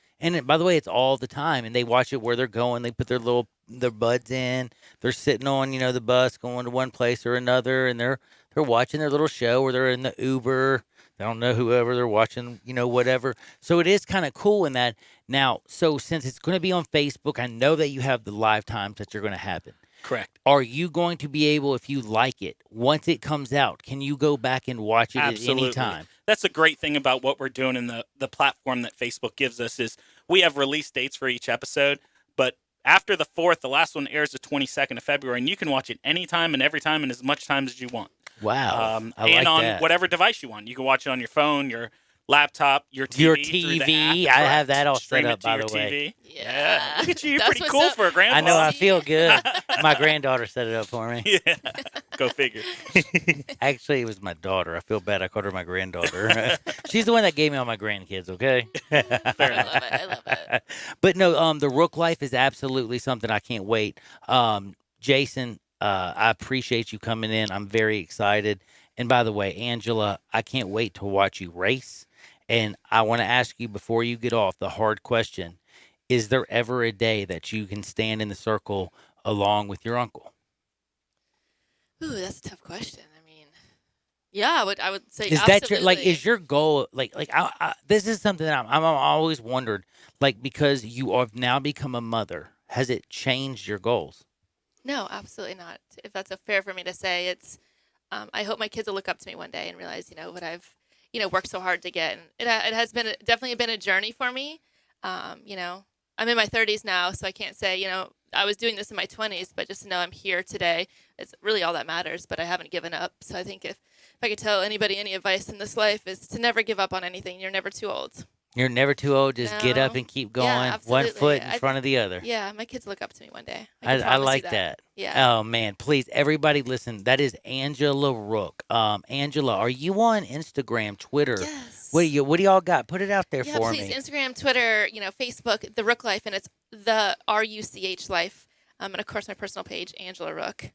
by the way, it's all the time. And they watch it where they're going. They put their buds in. They're sitting on, the bus going to one place or another. And they're watching their little show, or they're in the Uber. They don't know whoever they're watching, whatever. So it is kind of cool in that. Now, so since it's going to be on Facebook, I know that you have the live times that are going to happen. Correct. Are you going to be able, if you like it, once it comes out, can you go back and watch it Absolutely. at any time? That's a great thing about what we're doing in the platform that Facebook gives us is we have release dates for each episode, but after the 4th, the last one airs the 22nd of February, and you can watch it anytime and every time and as much time as you want. Wow. I and like on that. whatever device you want. You can watch it on your phone, your laptop, your TV. Your through the TV. app. I have that all Stream set it up, to by your the way. TV. Yeah. Look at you. You're That's pretty what's cool up. for a grandpa. I know. I feel good. My granddaughter set it up for me. Yeah. Go figure. Actually, it was my daughter. I feel bad. I called her my granddaughter. She's the one that gave me all my grandkids, okay? I love it. But no, the Rook Life is absolutely something I can't wait. Jason, I appreciate you coming in. I'm very excited. And by the way, Angela, I can't wait to watch you race. And I want to ask you before you get off the hard question. Is there ever a day that you can stand in the circle along with your uncle? Ooh, that's a tough question. I mean, yeah, I would say Is absolutely. that your, like, is your goal, this is something that I'm always wondered, like, because you have now become a mother, has it changed your goals? No, absolutely not. If that's fair for me to say, it's. I hope my kids will look up to me one day and realize, what I've, worked so hard to get. And it has been definitely been a journey for me. I'm in my 30s now, so I can't say, I was doing this in my 20s, but just to know I'm here today, it's really all that matters. But I haven't given up. So I think if I could tell anybody any advice in this life is to never give up on anything. You're never too old. You're never too old. Just get up No. and keep going. Yeah, one absolutely. foot in front of the other. Yeah, my kids look up to me one day. I promise you like that. Yeah. Oh, man. Please, everybody listen. That is Angela Rook. Angela, are you on Instagram, Twitter? Yes. What do y'all got? Put it out there Yeah, for please. me. Instagram, Twitter, Facebook, The Rook Life, and it's the RUCH Life. And of course, my personal page, Angela Rook.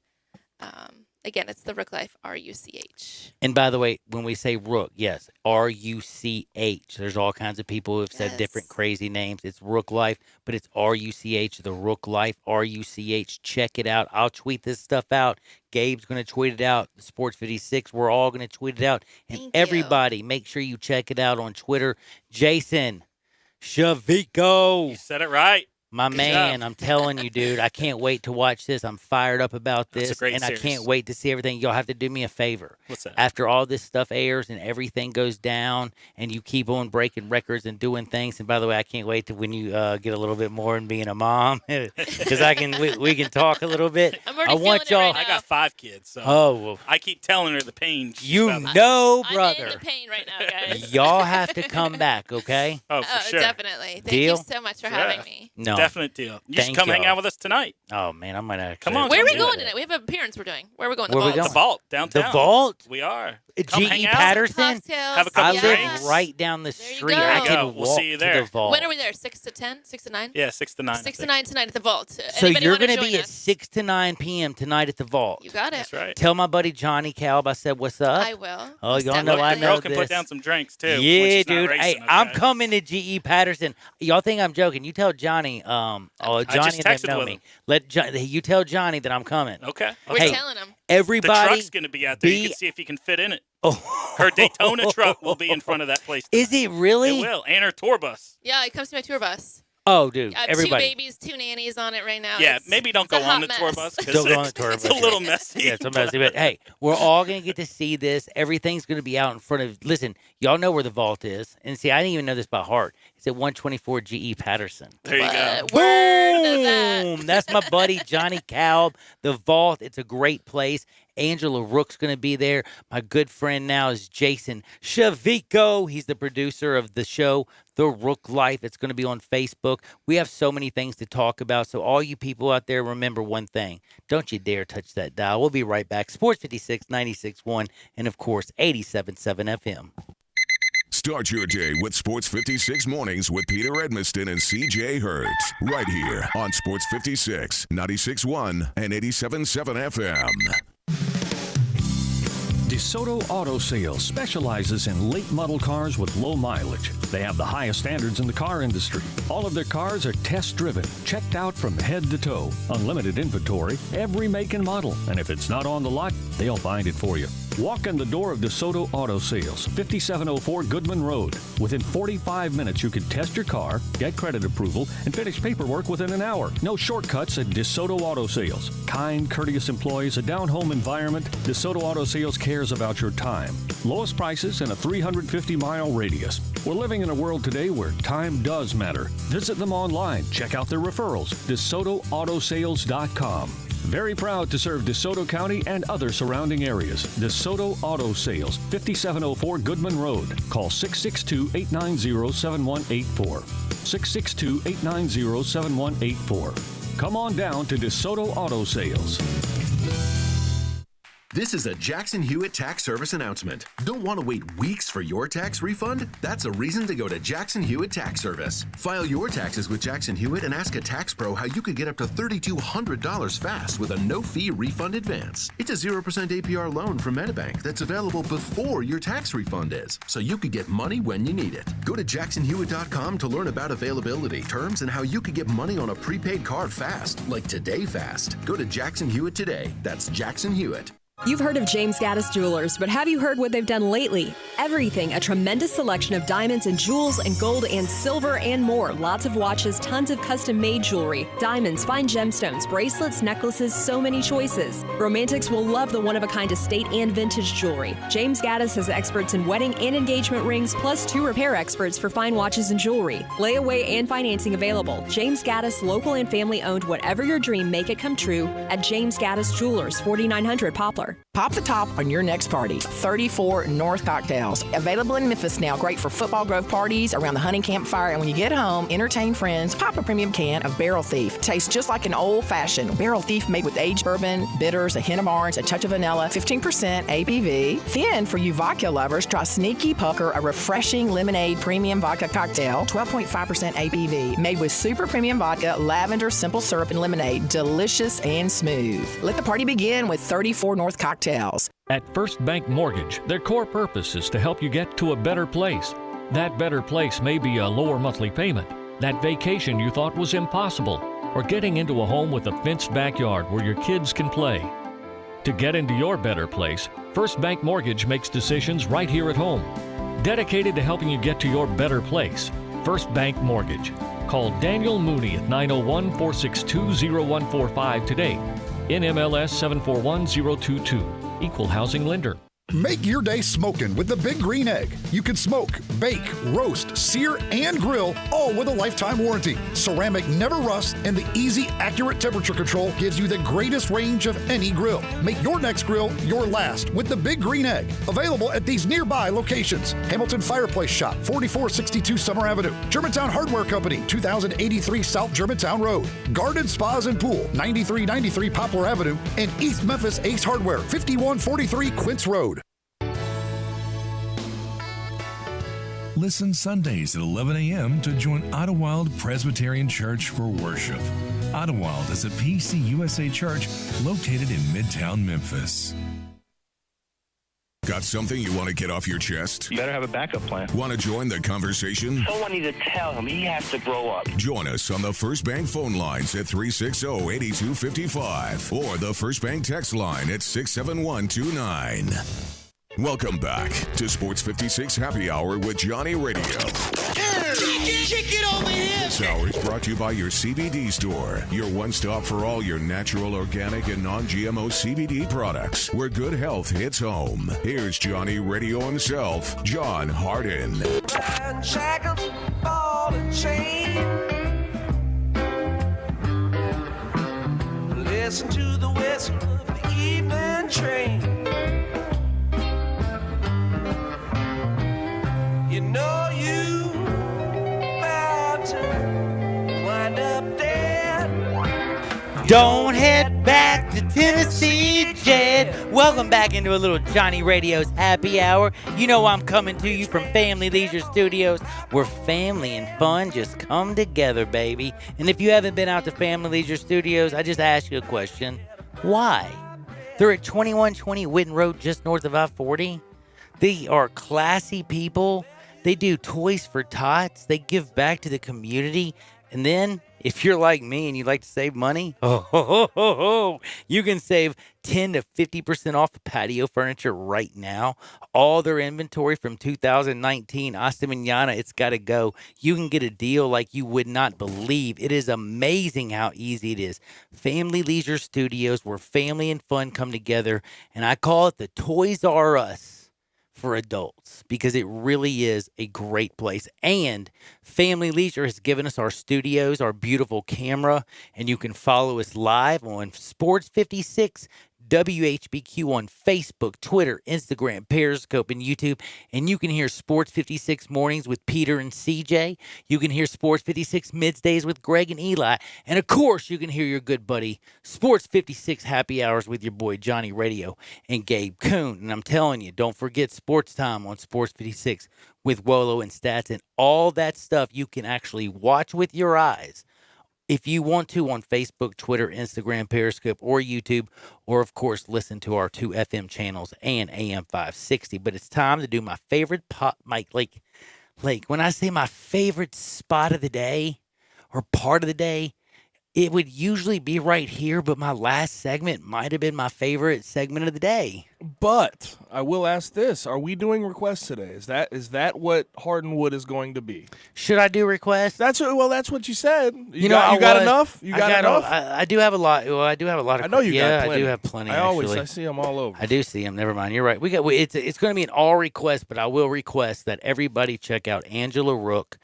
Again, it's The Rook Life, RUCH. And by the way, when we say Rook, yes, RUCH. There's all kinds of people who have said different crazy names. It's Rook Life, but it's RUCH, The Rook Life, RUCH. Check it out. I'll tweet this stuff out. Gabe's going to tweet it out. The Sports 56, we're all going to tweet it out. And everybody, make sure you check it out on Twitter. Jason Shavico. You said it right. My Good man, job. I'm telling you, dude, I can't wait to watch this. I'm fired up about That's a this, great and series. I can't wait to see everything. Y'all have to do me a favor. What's that? After all this stuff airs and everything goes down, and you keep on breaking records and doing things. And by the way, I can't wait to when you get a little bit more in being a mom, because we can talk a little bit. I'm already I want feeling it y'all. right I got 5 kids, so Oh, I keep telling her the pain. she's you about. know, I'm brother. in the pain right now, guys. Y'all have to come back, okay? Oh, for sure. Definitely. Thank Deal? you so much for having me. No, Definite deal. You should Thank come hang y'all. out with us tonight. Oh man, I might actually. Come on. Where are we do going it. tonight? We have an appearance we're doing. Where are we going? Where we The going? The vault downtown. The vault? We are. Come hang G.E. out. Patterson. Cocktails. Have a couple I yes. live right down the There you street. go. I There you can go. walk We'll see you to there. the vault. When are we there? 6 to 10? 6 to 9? Yeah, 6 to 9. 6 to 9 tonight at the vault. So Anybody you're wanna going to join be at us? 6 to 9 p.m. tonight at the vault. You got it. That's right. Tell my buddy Johnny Calb I said what's up. I will. Oh, Most y'all know I definitely. know Girl can this. put down some drinks too. when Yeah, she's not dude. racing, Hey, okay? I'm coming to G.E. Patterson. Y'all think I'm joking? You tell Johnny. Johnny just and them texted know with me. him. You tell Johnny that I'm coming. Okay. We're Hey, telling them. The Everybody. truck's going to be out there. You be- can see if you can fit in it. Oh. Her Daytona truck will be in front of that place. Is it really? It will. And her tour bus. Yeah, it comes to my tour bus. Oh, dude. I have Everybody. 2 babies, 2 nannies on it right now. Yeah, It's- maybe don't it's a go on hot the tour mess. bus. 'cause Don't go on the tour It's bus. a little messy. Yeah, it's a messy, but hey, we're all going to get to see this. Everything's going to be out in front of. Listen, y'all know where the vault is. And see, I didn't even know this by heart. It's at 124 G.E. Patterson. There you go. Word to that. Boom! That's my buddy Johnny Calb. The vault. It's a great place. Angela Rook's going to be there. My good friend now is Jason Shavico. He's the producer of the show, The Rook Life. It's going to be on Facebook. We have so many things to talk about. So all you people out there, remember one thing. Don't you dare touch that dial. We'll be right back. Sports 56, 96.1, and of course, 87.7 FM. Start your day with Sports 56 Mornings with Peter Edmiston and CJ Hurts. Right here on Sports 56, 96.1 and 87.7 FM. DeSoto Auto Sales specializes in late model cars with low mileage. They have the highest standards in the car industry. All of their cars are test-driven, checked out from head to toe. Unlimited inventory, every make and model. And if it's not on the lot, they'll find it for you. Walk in the door of DeSoto Auto Sales, 5704 Goodman Road. Within 45 minutes, you can test your car, get credit approval, and finish paperwork within an hour. No shortcuts at DeSoto Auto Sales. Kind, courteous employees, a down-home environment. DeSoto Auto Sales cares about your time. Lowest prices in a 350-mile radius. We're living in a world today where time does matter. Visit them online. Check out their referrals. DeSotoAutosales.com. Very proud to serve DeSoto County and other surrounding areas. DeSoto Auto Sales, 5704 Goodman Road. Call 662-890-7184. 662-890-7184. Come on down to DeSoto Auto Sales. This is a Jackson Hewitt Tax Service announcement. Don't want to wait weeks for your tax refund? That's a reason to go to Jackson Hewitt Tax Service. File your taxes with Jackson Hewitt and ask a tax pro how you could get up to $3,200 fast with a no-fee refund advance. It's a 0% APR loan from MetaBank that's available before your tax refund is, so you could get money when you need it. Go to jacksonhewitt.com to learn about availability, terms, and how you could get money on a prepaid card fast, like Today Fast. Go to Jackson Hewitt today. That's Jackson Hewitt. You've heard of James Gaddis Jewelers, but have you heard what they've done lately? Everything, a tremendous selection of diamonds and jewels and gold and silver and more. Lots of watches, tons of custom-made jewelry, diamonds, fine gemstones, bracelets, necklaces, so many choices. Romantics will love the one-of-a-kind estate and vintage jewelry. James Gaddis has experts in wedding and engagement rings, plus 2 repair experts for fine watches and jewelry. Layaway and financing available. James Gaddis, local and family-owned. Whatever your dream, make it come true at James Gaddis Jewelers, 4900 Poplar. Pop the top on your next party. 34 North Cocktails. Available in Memphis now. Great for Football Grove parties, around the hunting campfire, and when you get home, entertain friends. Pop a premium can of Barrel Thief. Tastes just like an old-fashioned Barrel Thief made with aged bourbon, bitters, a hint of orange, a touch of vanilla, 15% ABV. Then, for you vodka lovers, try Sneaky Pucker, a refreshing lemonade premium vodka cocktail, 12.5% ABV. Made with super premium vodka, lavender, simple syrup, and lemonade. Delicious and smooth. Let the party begin with 34 North Cocktails. At First Bank Mortgage, their core purpose is to help you get to a better place. That better place may be a lower monthly payment, that vacation you thought was impossible, or getting into a home with a fenced backyard where your kids can play. To get into your better place, First Bank Mortgage makes decisions right here at home. Dedicated to helping you get to your better place, First Bank Mortgage. Call Daniel Mooney at 901-462-0145 today. NMLS 741022. Equal housing lender. Make your day smoking with the Big Green Egg. You can smoke, bake, roast, sear, and grill, all with a lifetime warranty. Ceramic never rusts, and the easy, accurate temperature control gives you the greatest range of any grill. Make your next grill your last with the Big Green Egg. Available at these nearby locations: Hamilton Fireplace Shop, 4462 Summer Avenue; Germantown Hardware Company, 2083 South Germantown Road; Garden Spas and Pool, 9393 Poplar Avenue; and East Memphis Ace Hardware, 5143 Quince Road. Listen Sundays at 11 a.m. to join Idlewild Presbyterian Church for worship. Idlewild is a PCUSA church located in Midtown Memphis. Got something you want to get off your chest? You better have a backup plan. Want to join the conversation? Someone needs to tell him he has to grow up. Join us on the First Bank phone lines at 360-8255 or the First Bank text line at 67129. Welcome back to Sports 56 Happy Hour with Johnny Radio. Kick it over here. This hour is brought to you by your CBD store, your one-stop for all your natural, organic, and non-GMO CBD products, where good health hits home. Here's Johnny Radio himself, John Harden. Shackles, ball and chain. Listen to the whistle of the evening train. You know you about to wind up dead. Don't head back to Tennessee, Jed. Welcome back into a little Johnny Radio's Happy Hour. You know I'm coming to you from Family Leisure Studios, where family and fun just come together, baby. And if you haven't been out to Family Leisure Studios, I just ask you a question. Why? They're at 2120 Witten Road, just north of I-40. They are classy people. They do Toys for Tots. They give back to the community. And then, if you're like me and you like to save money, you can save 10 to 50% off the patio furniture right now. All their inventory from 2019, Hasta Mañana, it's got to go. You can get a deal like you would not believe. It is amazing how easy it is. Family Leisure Studios, where family and fun come together. And I call it the Toys R Us for adults, because it really is a great place. And Family Leisure has given us our studios, our beautiful camera, and you can follow us live on Sports 56 WHBQ on Facebook, Twitter, Instagram, Periscope, and YouTube. And you can hear Sports 56 Mornings with Peter and CJ. You can hear Sports 56 Middays with Greg and Eli. And, of course, you can hear your good buddy Sports 56 Happy Hours with your boy Johnny Radio and Gabe Kuhn. And I'm telling you, don't forget Sports Time on Sports 56 with Wolo and Stats. And all that stuff you can actually watch with your eyes if you want to on Facebook, Twitter, Instagram, Periscope, or YouTube, or, of course, listen to our 2 FM channels and AM 560. But it's time to do my favorite when I say my favorite spot of the day or part of the day, it would usually be right here, but my last segment might have been my favorite segment of the day. But I will ask this: are we doing requests today? Is that what Hardenwood is going to be? Should I do requests? That's what you said. You got enough. You got enough. I do have a lot. Well, I do have a lot of. I know you got plenty. I do have plenty. I see them all over. I do see them. Never mind. You're right. It's going to be an all request, but I will request that everybody check out Angela Rook.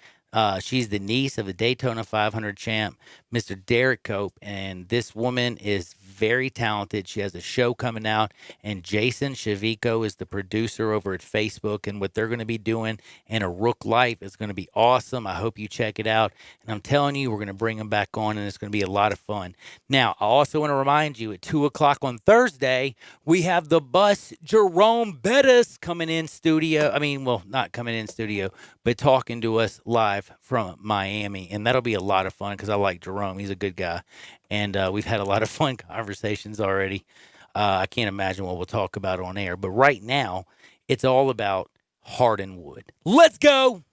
She's the niece of the Daytona 500 champ, Mr. Derek Cope, and this woman is very talented. She has a show coming out, and Jason Shavico is the producer over at Facebook, and what they're going to be doing in a Rook Life is going to be awesome. I hope you check it out, and I'm telling you, we're going to bring them back on, and it's going to be a lot of fun. Now, I also want to remind you, at 2 o'clock on Thursday, we have the bus Jerome Bettis coming in studio. I mean, well, not coming in studio, but talking to us live from Miami, and that'll be a lot of fun because I like Jerome. He's a good guy, and we've had a lot of fun conversations already. I can't imagine what we'll talk about on air, but right now, it's all about Hardenwood. Let's go!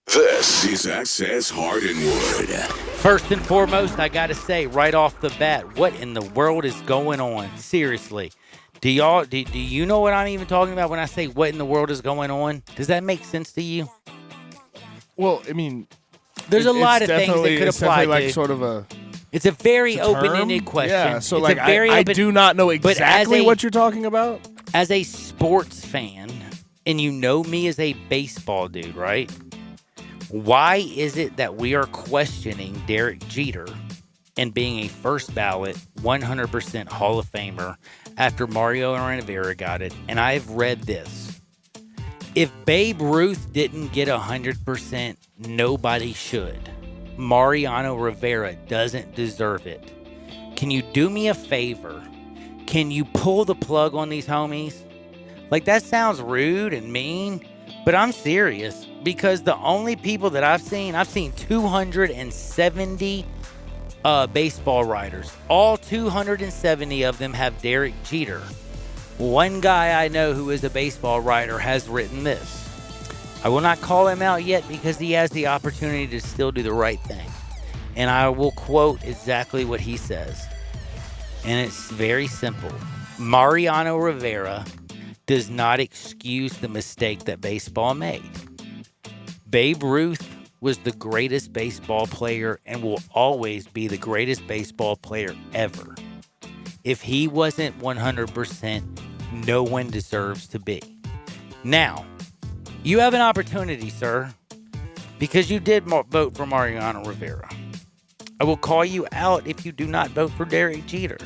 This is Access Hardenwood. First and foremost, I got to say right off the bat, what in the world is going on? Seriously. Do you know what I'm even talking about when I say what in the world is going on? Does that make sense to you? Well, I mean, there's a lot of things that could apply. Like sort of a. It's a very open-ended question. Yeah, so I do not know exactly what you're talking about. As a sports fan, and you know me as a baseball dude, right? Why is it that we are questioning Derek Jeter and being a first ballot 100% Hall of Famer after Mario Rivera got it? And I've read this. If Babe Ruth didn't get 100%, nobody should. Mariano Rivera doesn't deserve it. Can you do me a favor? Can you pull the plug on these homies? Like, that sounds rude and mean, but I'm serious, because the only people that I've seen 270 baseball writers. All 270 of them have Derek Jeter. One guy I know who is a baseball writer has written this. I will not call him out yet because he has the opportunity to still do the right thing. And I will quote exactly what he says. And it's very simple. Mariano Rivera does not excuse the mistake that baseball made. Babe Ruth was the greatest baseball player and will always be the greatest baseball player ever. If he wasn't 100%, no one deserves to be. Now, you have an opportunity, sir, because you did vote for Mariano Rivera. I will call you out if you do not vote for Derek Jeter.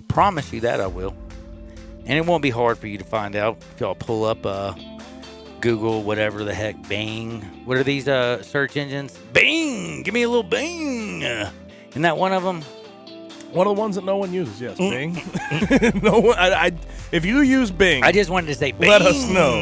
Promise you that I will. And it won't be hard for you to find out if y'all pull up Google, whatever the heck, Bing. What are these search engines? Bing! Give me a little Bing! Isn't that one of them? One of the ones that no one uses, yes. Bing. No one. If you use Bing, I just wanted to say Bing. Let us know.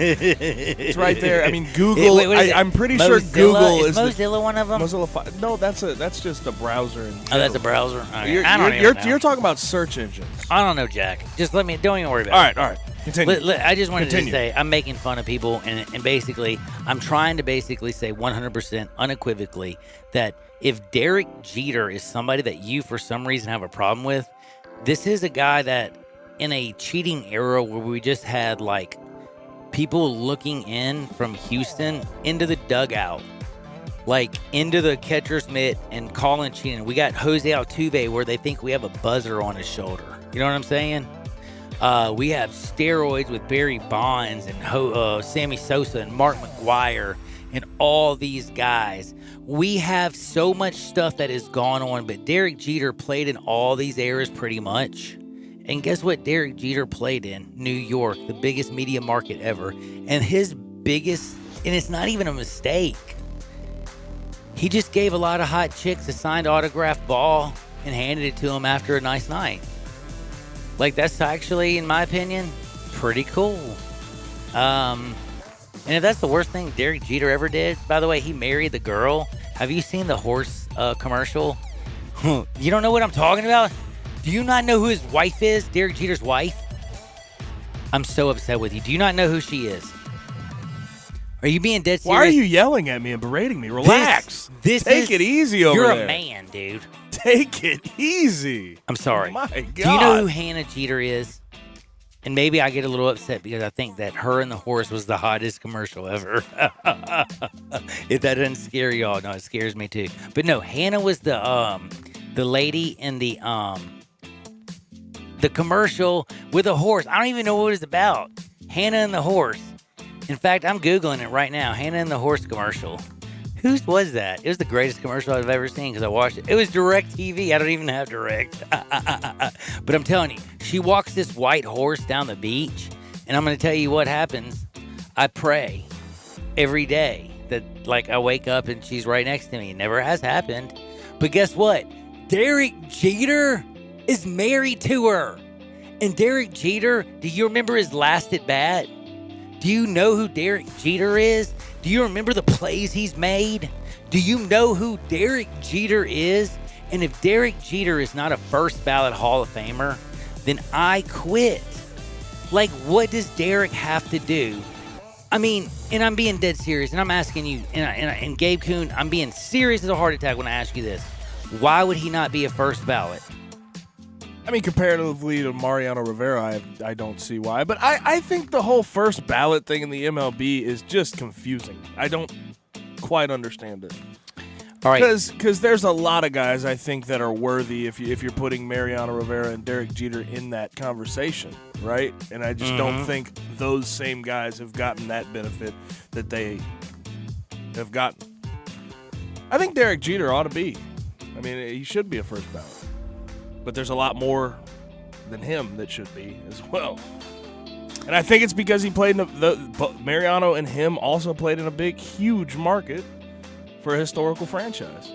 It's right there. I mean, Google. I'm pretty sure Google is Mozilla one of them. Mozilla. No, that's just a browser. Oh, that's a browser. Okay. You're talking about search engines. I don't know, Jack. Just don't even worry about it. All right. Continue. I just wanted to say I'm making fun of people, and basically I'm trying to basically say 100% unequivocally that if Derek Jeter is somebody that you for some reason have a problem with, this is a guy that in a cheating era where we just had like people looking in from Houston into the dugout, like into the catcher's mitt and calling cheating. We got Jose Altuve where they think we have a buzzer on his shoulder. You know what I'm saying? We have steroids with Barry Bonds and Sammy Sosa and Mark McGwire and all these guys. We have so much stuff that has gone on, but Derek Jeter played in all these eras pretty much. And guess what Derek Jeter played in? New York, the biggest media market ever. And his biggest, and it's not even a mistake, he just gave a lot of hot chicks a signed autographed ball and handed it to them after a nice night. Like, that's actually, in my opinion, pretty cool. And if that's the worst thing Derek Jeter ever did, by the way, he married the girl. Have you seen the horse commercial? You don't know what I'm talking about? Do you not know who his wife is? Derek Jeter's wife? I'm so upset with you. Do you not know who she is? Are you being dead serious? Why are you yelling at me and berating me? Relax. Take it easy over there. You're a man, dude. Take it easy. I'm sorry. My God. Do you know who Hannah Jeter is? And maybe I get a little upset because I think that Her and the Horse was the hottest commercial ever. If that doesn't scare y'all, no, it scares me too. But no, Hannah was the lady in the commercial with a horse. I don't even know what it's about. Hannah and the Horse. In fact, I'm Googling it right now. Hannah and the Horse commercial. Whose was that? It was the greatest commercial I've ever seen because I watched it. It was DirecTV. I don't even have Direct. But I'm telling you, she walks this white horse down the beach, and I'm going to tell you what happens. I pray every day that, like, I wake up and she's right next to me. It never has happened. But guess what? Derek Jeter is married to her. And Derek Jeter, do you remember his last at bat? Do you know who Derek Jeter is? Do you remember the plays he's made? Do you know who Derek Jeter is? And if Derek Jeter is not a first ballot Hall of Famer, then I quit. Like, what does Derek have to do? I mean, and I'm being dead serious, and I'm asking you, and Gabe Kuhn, I'm being serious as a heart attack when I ask you this. Why would he not be a first ballot? I mean, comparatively to Mariano Rivera, I don't see why. But I think the whole first ballot thing in the MLB is just confusing. I don't quite understand it. All right. Because there's a lot of guys, I think, that are worthy if you're putting Mariano Rivera and Derek Jeter in that conversation, right? And I just don't think those same guys have gotten that benefit that they have gotten. I think Derek Jeter ought to be. I mean, he should be a first ballot. But there's a lot more than him that should be as well. And I think it's because he played in Mariano and him also played in a big, huge market for a historical franchise.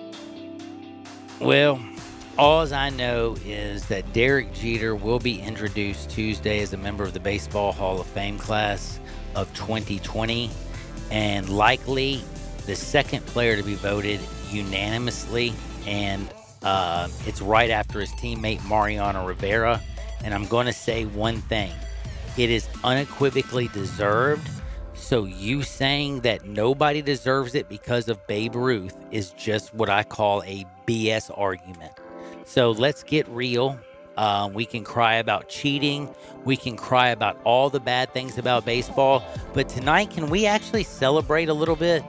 Well, all I know is that Derek Jeter will be introduced Tuesday as a member of the Baseball Hall of Fame class of 2020, and likely the second player to be voted unanimously, and it's right after his teammate Mariano Rivera. And I'm going to say one thing. It is unequivocally deserved. So you saying that nobody deserves it because of Babe Ruth is just what I call a BS argument. So let's get real. We can cry about cheating. We can cry about all the bad things about baseball. But tonight, can we actually celebrate a little bit?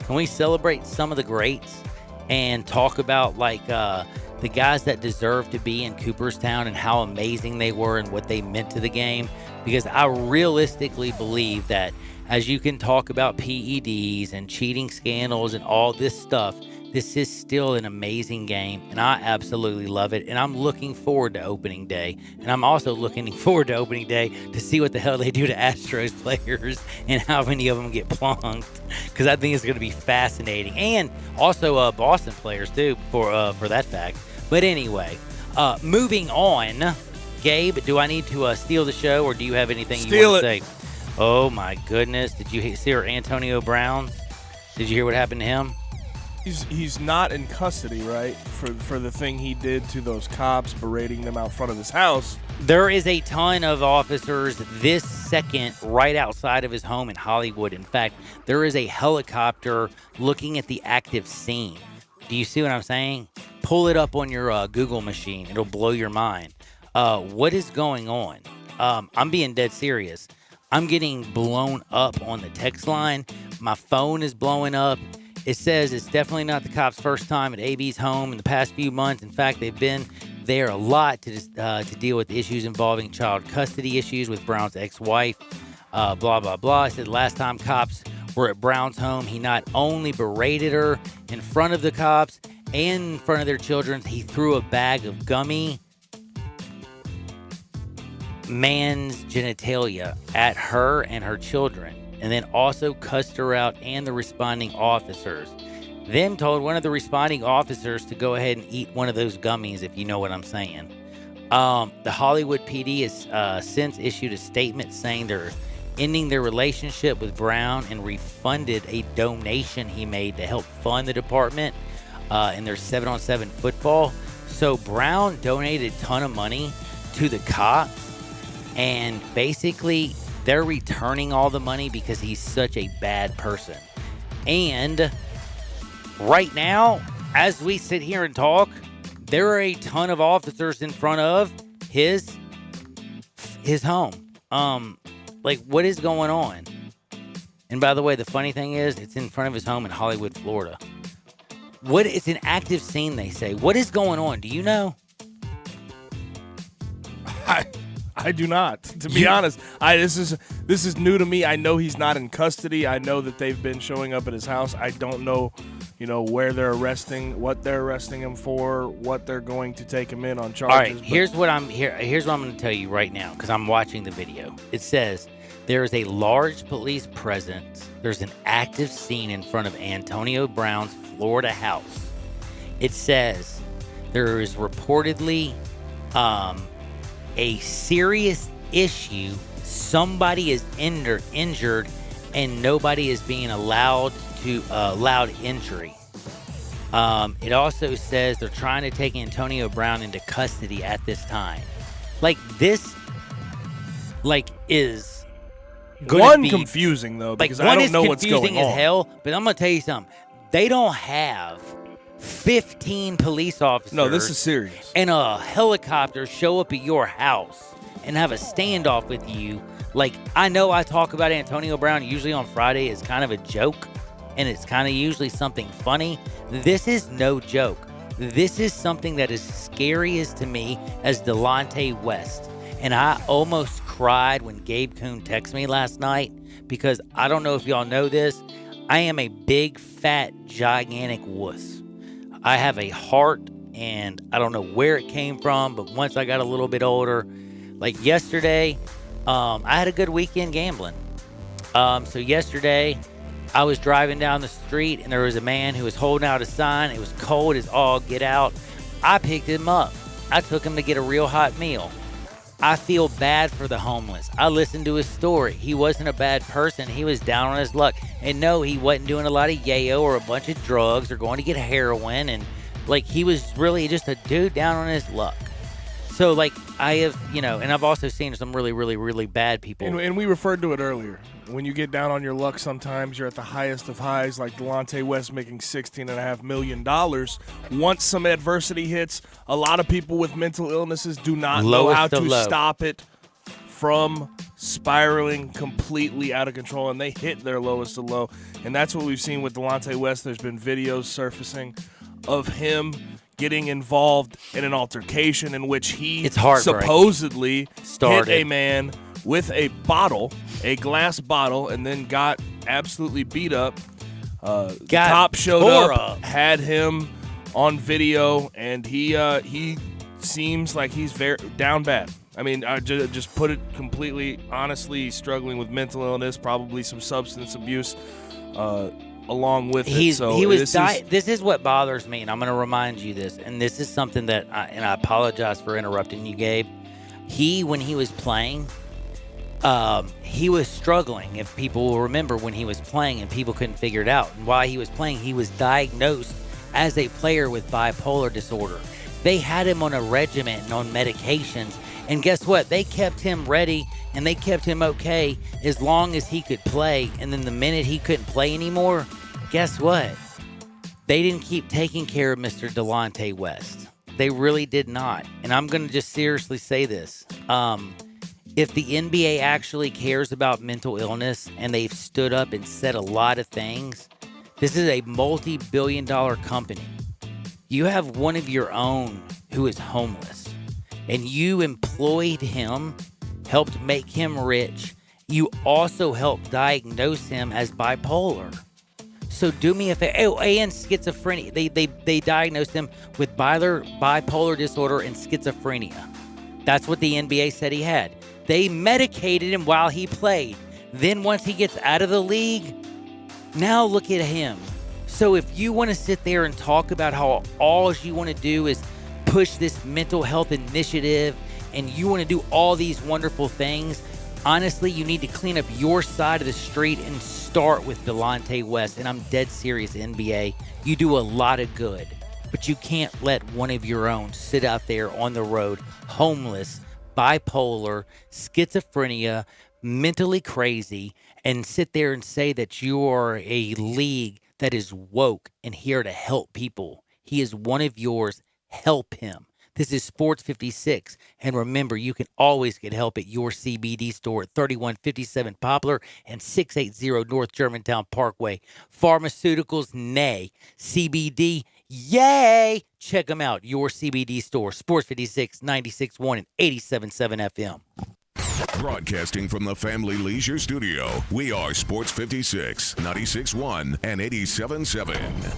Can we celebrate some of the greats and talk about like the guys that deserve to be in Cooperstown and how amazing they were and what they meant to the game? Because I realistically believe that as you can talk about PEDs and cheating scandals and all this stuff, this is still an amazing game, and I absolutely love it. And I'm looking forward to opening day. And I'm also looking forward to opening day to see what the hell they do to Astros players and how many of them get plunked, because I think it's going to be fascinating. And also Boston players, too, for that fact. But anyway, moving on. Gabe, do I need to steal the show, or do you have anything you want to say? Oh, my goodness. Did you see Antonio Brown? Did you hear what happened to him? He's not in custody, right, for the thing he did to those cops, berating them out front of his house. There is a ton of officers this second right outside of his home in Hollywood. In fact, there is a helicopter looking at the active scene. Do you see what I'm saying? Pull it up on your Google machine. It'll blow your mind. What is going on? I'm being dead serious. I'm getting blown up on the text line. My phone is blowing up. It says it's definitely not the cops' first time at AB's home in the past few months. In fact, they've been there a lot to deal with issues involving child custody issues with Brown's ex-wife, blah, blah, blah. It said last time cops were at Brown's home, he not only berated her in front of the cops and in front of their children, he threw a bag of gummy man's genitalia at her and her children, and then also cussed her out and the responding officers. Then told one of the responding officers to go ahead and eat one of those gummies, if you know what I'm saying. The Hollywood PD has since issued a statement saying they're ending their relationship with Brown and refunded a donation he made to help fund the department in their 7-on-7 football. So Brown donated a ton of money to the cops, and basically they're returning all the money because he's such a bad person. And right now, as we sit here and talk, there are a ton of officers in front of his home. Like, what is going on? And by the way, the funny thing is, it's in front of his home in Hollywood, Florida. It's an active scene, they say. What is going on? Do you know? I do not. To be honest, this is new to me. I know he's not in custody. I know that they've been showing up at his house. I don't know, where they're arresting, what they're arresting him for, what they're going to take him in on charges. All right, here's what I'm going to tell you right now, because I'm watching the video. It says there is a large police presence. There's an active scene in front of Antonio Brown's Florida house. It says there is reportedly a serious issue. Somebody is injured, and nobody is being allowed entry. It also says they're trying to take Antonio Brown into custody at this time. This is one confusing though, because I don't know what's going on. One is confusing as hell, but I'm gonna tell you something. They don't have 15 police officers. No, this is serious. And a helicopter show up at your house and have a standoff with you. I know I talk about Antonio Brown usually on Friday as kind of a joke, and it's kind of usually something funny. This is no joke. This is something that is scary as to me as Delonte West. And I almost cried when Gabe Kuhn texted me last night, because I don't know if y'all know this. I am a big, fat, gigantic wuss. I have a heart, and I don't know where it came from, but once I got a little bit older, yesterday, I had a good weekend gambling. So yesterday, I was driving down the street, and there was a man who was holding out a sign. It was cold as all get out. I picked him up. I took him to get a real hot meal. I feel bad for the homeless. I listened to his story. He wasn't a bad person. He was down on his luck. And no, he wasn't doing a lot of yayo or a bunch of drugs or going to get heroin. And he was really just a dude down on his luck. So I have, and I've also seen some really, really, really bad people. And we referred to it earlier. When you get down on your luck, sometimes you're at the highest of highs, like Delonte West making $16.5 million. Once some adversity hits, a lot of people with mental illnesses do not know how to stop it from spiraling completely out of control, and they hit their lowest of low. And that's what we've seen with Delonte West. There's been videos surfacing of him getting involved in an altercation in which he supposedly hit a man with a glass bottle, and then got absolutely beat up. Top showed up, had him on video, and he seems like he's very down bad. I mean, I just put it completely honestly, struggling with mental illness, probably some substance abuse along with it. So this is what bothers me, and I'm going to remind you this, and this is something that, and I apologize for interrupting you, Gabe. When he was playing, he was struggling, if people will remember when he was playing and people couldn't figure it out. And while he was playing, he was diagnosed as a player with bipolar disorder. They had him on a regimen and on medications. And guess what? They kept him ready and they kept him okay as long as he could play. And then the minute he couldn't play anymore, guess what? They didn't keep taking care of Mr. Delonte West. They really did not. And I'm going to just seriously say this. If the NBA actually cares about mental illness and they've stood up and said a lot of things, this is a multi-billion-dollar company. You have one of your own who is homeless, and you employed him, helped make him rich. You also helped diagnose him as bipolar. So do me a favor. Oh, and schizophrenia. They diagnosed him with bipolar disorder and schizophrenia. That's what the NBA said he had. They medicated him while he played. Then once he gets out of the league, now look at him. So if you want to sit there and talk about how all you want to do is push this mental health initiative and you want to do all these wonderful things, honestly, you need to clean up your side of the street and start with Delonte West. And I'm dead serious, NBA. You do a lot of good, but you can't let one of your own sit out there on the road, homeless, bipolar, schizophrenia, mentally crazy, and sit there and say that you are a league that is woke and here to help people. He is one of yours. Help him. This is Sports 56. And remember, you can always get help at your CBD store at 3157 Poplar and 680 North Germantown Parkway. Pharmaceuticals, nay. CBD, yay! Check them out. Your CBD store, Sports 56, 96.1 and 87.7 FM. Broadcasting from the Family Leisure Studio, we are Sports 56, 96.1 and 87.7.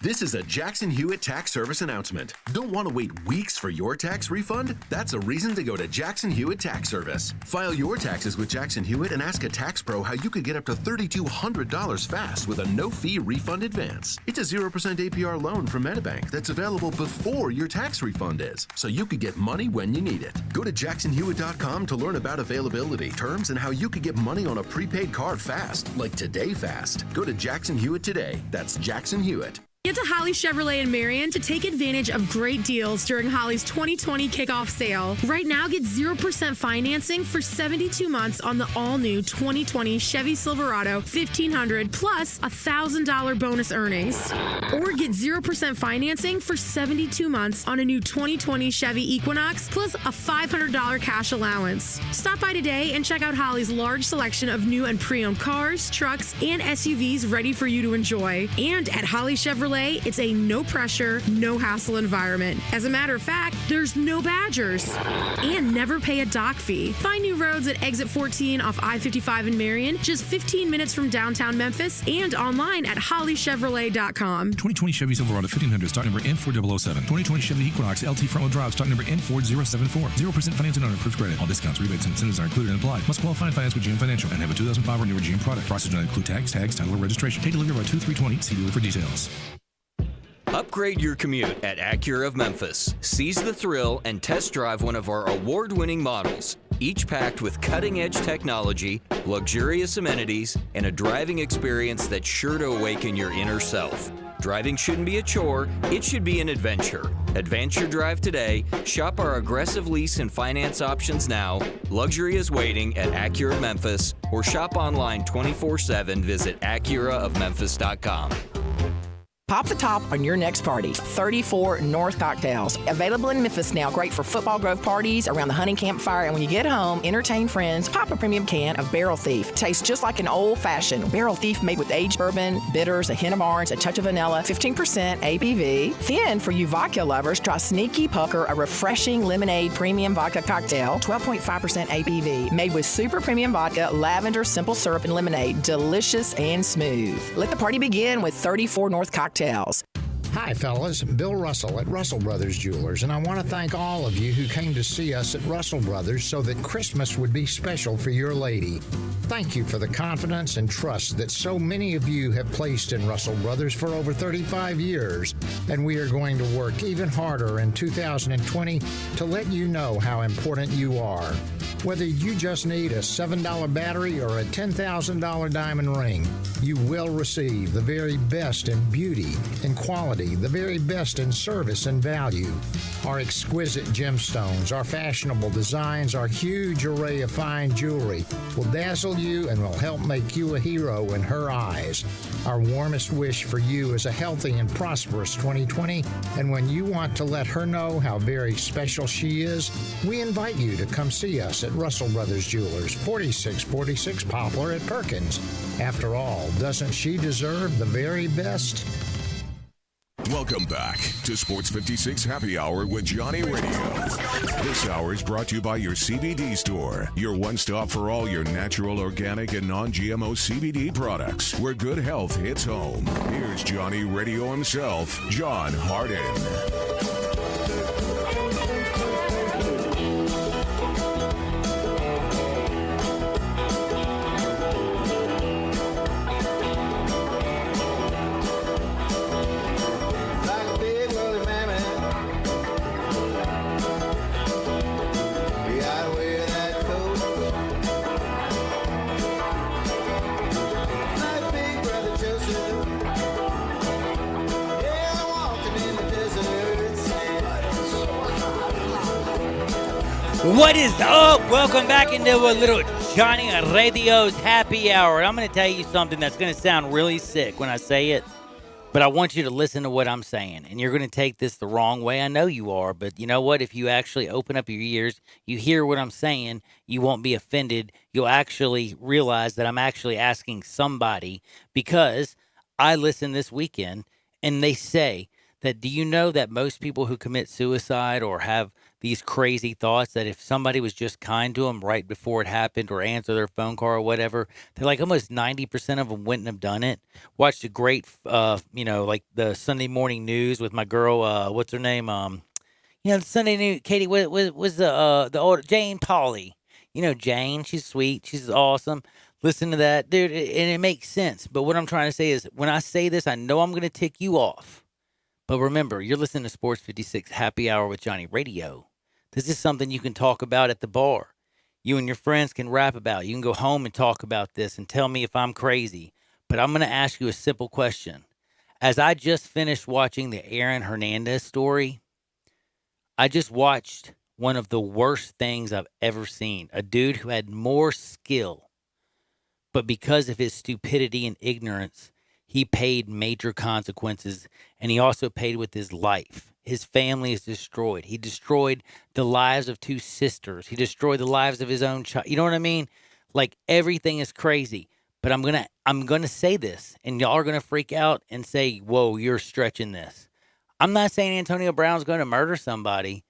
This is a Jackson Hewitt Tax Service announcement. Don't want to wait weeks for your tax refund? That's a reason to go to Jackson Hewitt Tax Service. File your taxes with Jackson Hewitt and ask a tax pro how you could get up to $3,200 fast with a no-fee refund advance. It's a 0% APR loan from MetaBank that's available before your tax refund is, so you could get money when you need it. Go to jacksonhewitt.com to learn about availability, terms, and how you could get money on a prepaid card fast, like Today Fast. Go to Jackson Hewitt today. That's Jackson Hewitt. Get to Holly Chevrolet in Marion to take advantage of great deals during Holly's 2020 kickoff sale. Right now, get 0% financing for 72 months on the all-new 2020 Chevy Silverado 1500 plus $1,000 bonus earnings. Or get 0% financing for 72 months on a new 2020 Chevy Equinox plus a $500 cash allowance. Stop by today and check out Holly's large selection of new and pre-owned cars, trucks, and SUVs ready for you to enjoy. And at Holly Chevrolet, it's a no-pressure, no-hassle environment. As a matter of fact, there's no Badgers. And never pay a dock fee. Find new roads at Exit 14 off I-55 in Marion, just 15 minutes from downtown Memphis, and online at hollychevrolet.com. 2020 Chevy Silverado 1500, stock number N4007. 2020 Chevy Equinox LT front-wheel drive, stock number N4074. 0% financing on approved credit. All discounts, rebates, and incentives are included and applied. Must qualify and finance with GM Financial and have a 2005 or newer GM product. Prices do not include tags, title, or registration. Take delivery by 2320. See dealer for details. Upgrade your commute at Acura of Memphis. Seize the thrill and test drive one of our award-winning models, each packed with cutting-edge technology, luxurious amenities, and a driving experience that's sure to awaken your inner self. Driving shouldn't be a chore, it should be an adventure. Advance your drive today, shop our aggressive lease and finance options now. Luxury is waiting at Acura of Memphis, or shop online 24/7. Visit AcuraofMemphis.com. Pop the top on your next party. 34 North Cocktails. Available in Memphis now. Great for Football Grove parties around the hunting campfire. And when you get home, entertain friends. Pop a premium can of Barrel Thief. Tastes just like an old-fashioned Barrel Thief made with aged bourbon, bitters, a hint of orange, a touch of vanilla, 15% ABV. Then, for you vodka lovers, try Sneaky Pucker, a refreshing lemonade premium vodka cocktail, 12.5% ABV. Made with super premium vodka, lavender, simple syrup, and lemonade. Delicious and smooth. Let the party begin with 34 North Cocktails. Hi, fellas. Bill Russell at Russell Brothers Jewelers, and I want to thank all of you who came to see us at Russell Brothers so that Christmas would be special for your lady. Thank you for the confidence and trust that so many of you have placed in Russell Brothers for over 35 years, and we are going to work even harder in 2020 to let you know how important you are. Whether you just need a $7 battery or a $10,000 diamond ring, you will receive the very best in beauty and quality, the very best in service and value. Our exquisite gemstones, our fashionable designs, our huge array of fine jewelry will dazzle you and will help make you a hero in her eyes. Our warmest wish for you is a healthy and prosperous 2020, and when you want to let her know how very special she is, we invite you to come see us at Russell Brothers Jewelers, 4646 Poplar at Perkins. After all, doesn't she deserve the very best? Welcome back to Sports 56 Happy Hour with Johnny Radio. This hour is brought to you by your CBD store, your one-stop for all your natural, organic, and non-GMO CBD products, where good health hits home. Here's Johnny Radio himself, John Harden. What is up? Welcome back into a little Johnny Radio's Happy Hour. I'm going to tell you something that's going to sound really sick when I say it, but I want you to listen to what I'm saying. And you're going to take this the wrong way. I know you are, but you know what? If you actually open up your ears, you hear what I'm saying, you won't be offended. You'll actually realize that I'm actually asking somebody, because I listened this weekend and they say that, do you know that most people who commit suicide or have these crazy thoughts, that if somebody was just kind to them right before it happened or answer their phone call or whatever, they're like almost 90% of them wouldn't have done it. Watched a great, like the Sunday morning news with my girl, what's her name? The Sunday news, Katie, was the old Jane Pauley. You know, Jane, she's sweet. She's awesome. Listen to that, dude, and it makes sense. But what I'm trying to say is, when I say this, I know I'm going to tick you off. But remember, you're listening to Sports 56 Happy Hour with Johnny Radio. This is something you can talk about at the bar. You and your friends can rap about. You can go home and talk about this and tell me if I'm crazy. But I'm going to ask you a simple question. As I just finished watching the Aaron Hernandez story, I just watched one of the worst things I've ever seen. A dude who had more skill, but because of his stupidity and ignorance, he paid major consequences, and he also paid with his life. His family is destroyed. He destroyed the lives of two sisters. He destroyed the lives of his own child. You know what I mean? Like, everything is crazy. But I'm gonna say this, and y'all are gonna freak out and say, "Whoa, you're stretching this." I'm not saying Antonio Brown's going to murder somebody,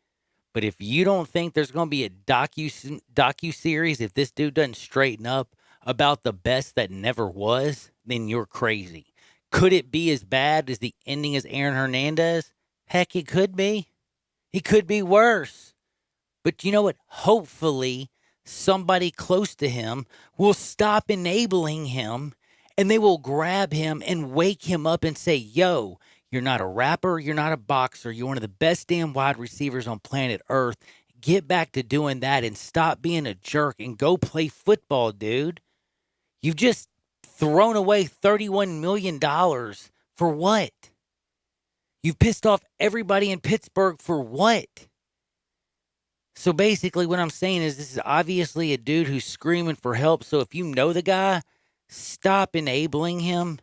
but if you don't think there's going to be a docu-series if this dude doesn't straighten up about the best that never was, then you're crazy. Could it be as bad as the ending as Aaron Hernandez? Heck, it could be. It could be worse. But you know what? Hopefully, somebody close to him will stop enabling him, and they will grab him and wake him up and say, "Yo, you're not a rapper. You're not a boxer. You're one of the best damn wide receivers on planet Earth. Get back to doing that and stop being a jerk and go play football, dude. You've just thrown away $31 million for what? You've pissed off everybody in Pittsburgh for what?" So basically what I'm saying is, this is obviously a dude who's screaming for help. So if you know the guy, stop enabling him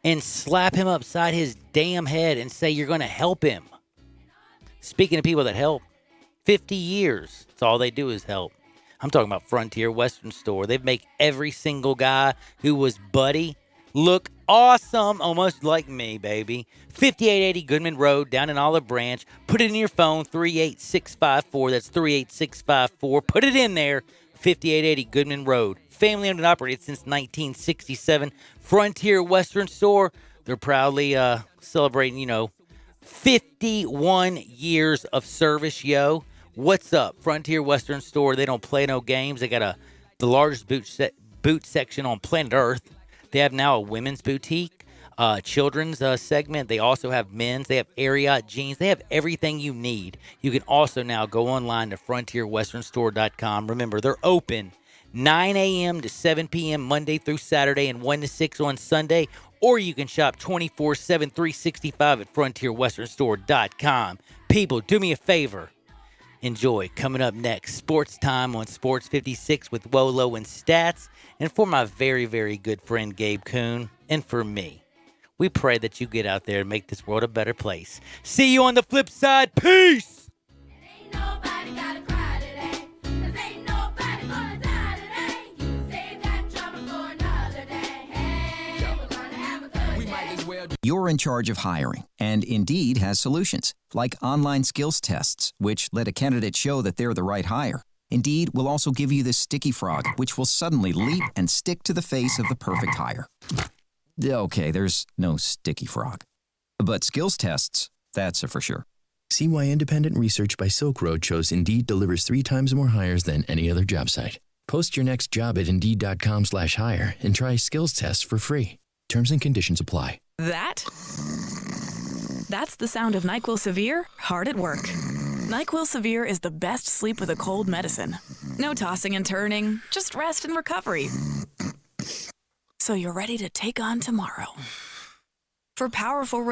and slap him upside his damn head and say you're going to help him. Speaking of people that help, 50 years, that's all they do is help. I'm talking about Frontier Western Store. They make every single guy who was Buddy look awesome, almost like me, baby. 5880 Goodman Road down in Olive Branch. Put it in your phone, 38654. That's 38654. Put it in there, 5880 Goodman Road. Family owned and operated since 1967. Frontier Western Store. They're proudly celebrating, 51 years of service, yo. What's up? Frontier Western Store. They don't play no games. They got the largest boot section on planet Earth. They have now a women's boutique, children's segment. They also have men's. They have Ariat jeans. They have everything you need. You can also now go online to frontierwesternstore.com. Remember, they're open 9 a.m. to 7 p.m. Monday through Saturday and 1 to 6 on Sunday. Or you can shop 24/7, 365 at frontierwesternstore.com. People, do me a favor. Enjoy. Coming up next, Sports Time on Sports 56 with Wolo and Stats. And for my very, very good friend Gabe Kuhn, and for me, we pray that you get out there and make this world a better place. See you on the flip side. Peace! You're in charge of hiring, and Indeed has solutions, like online skills tests, which let a candidate show that they're the right hire. Indeed will also give you the sticky frog, which will suddenly leap and stick to the face of the perfect hire. Okay, there's no sticky frog. But skills tests, that's a for sure. See why independent research by Silk Road shows Indeed delivers 3 times more hires than any other job site. Post your next job at Indeed.com/hire and try skills tests for free. Terms and conditions apply. That's the sound of NyQuil Severe hard at work. NyQuil Severe is the best sleep with a cold medicine. No tossing and turning, just rest and recovery. So you're ready to take on tomorrow. For powerful relief.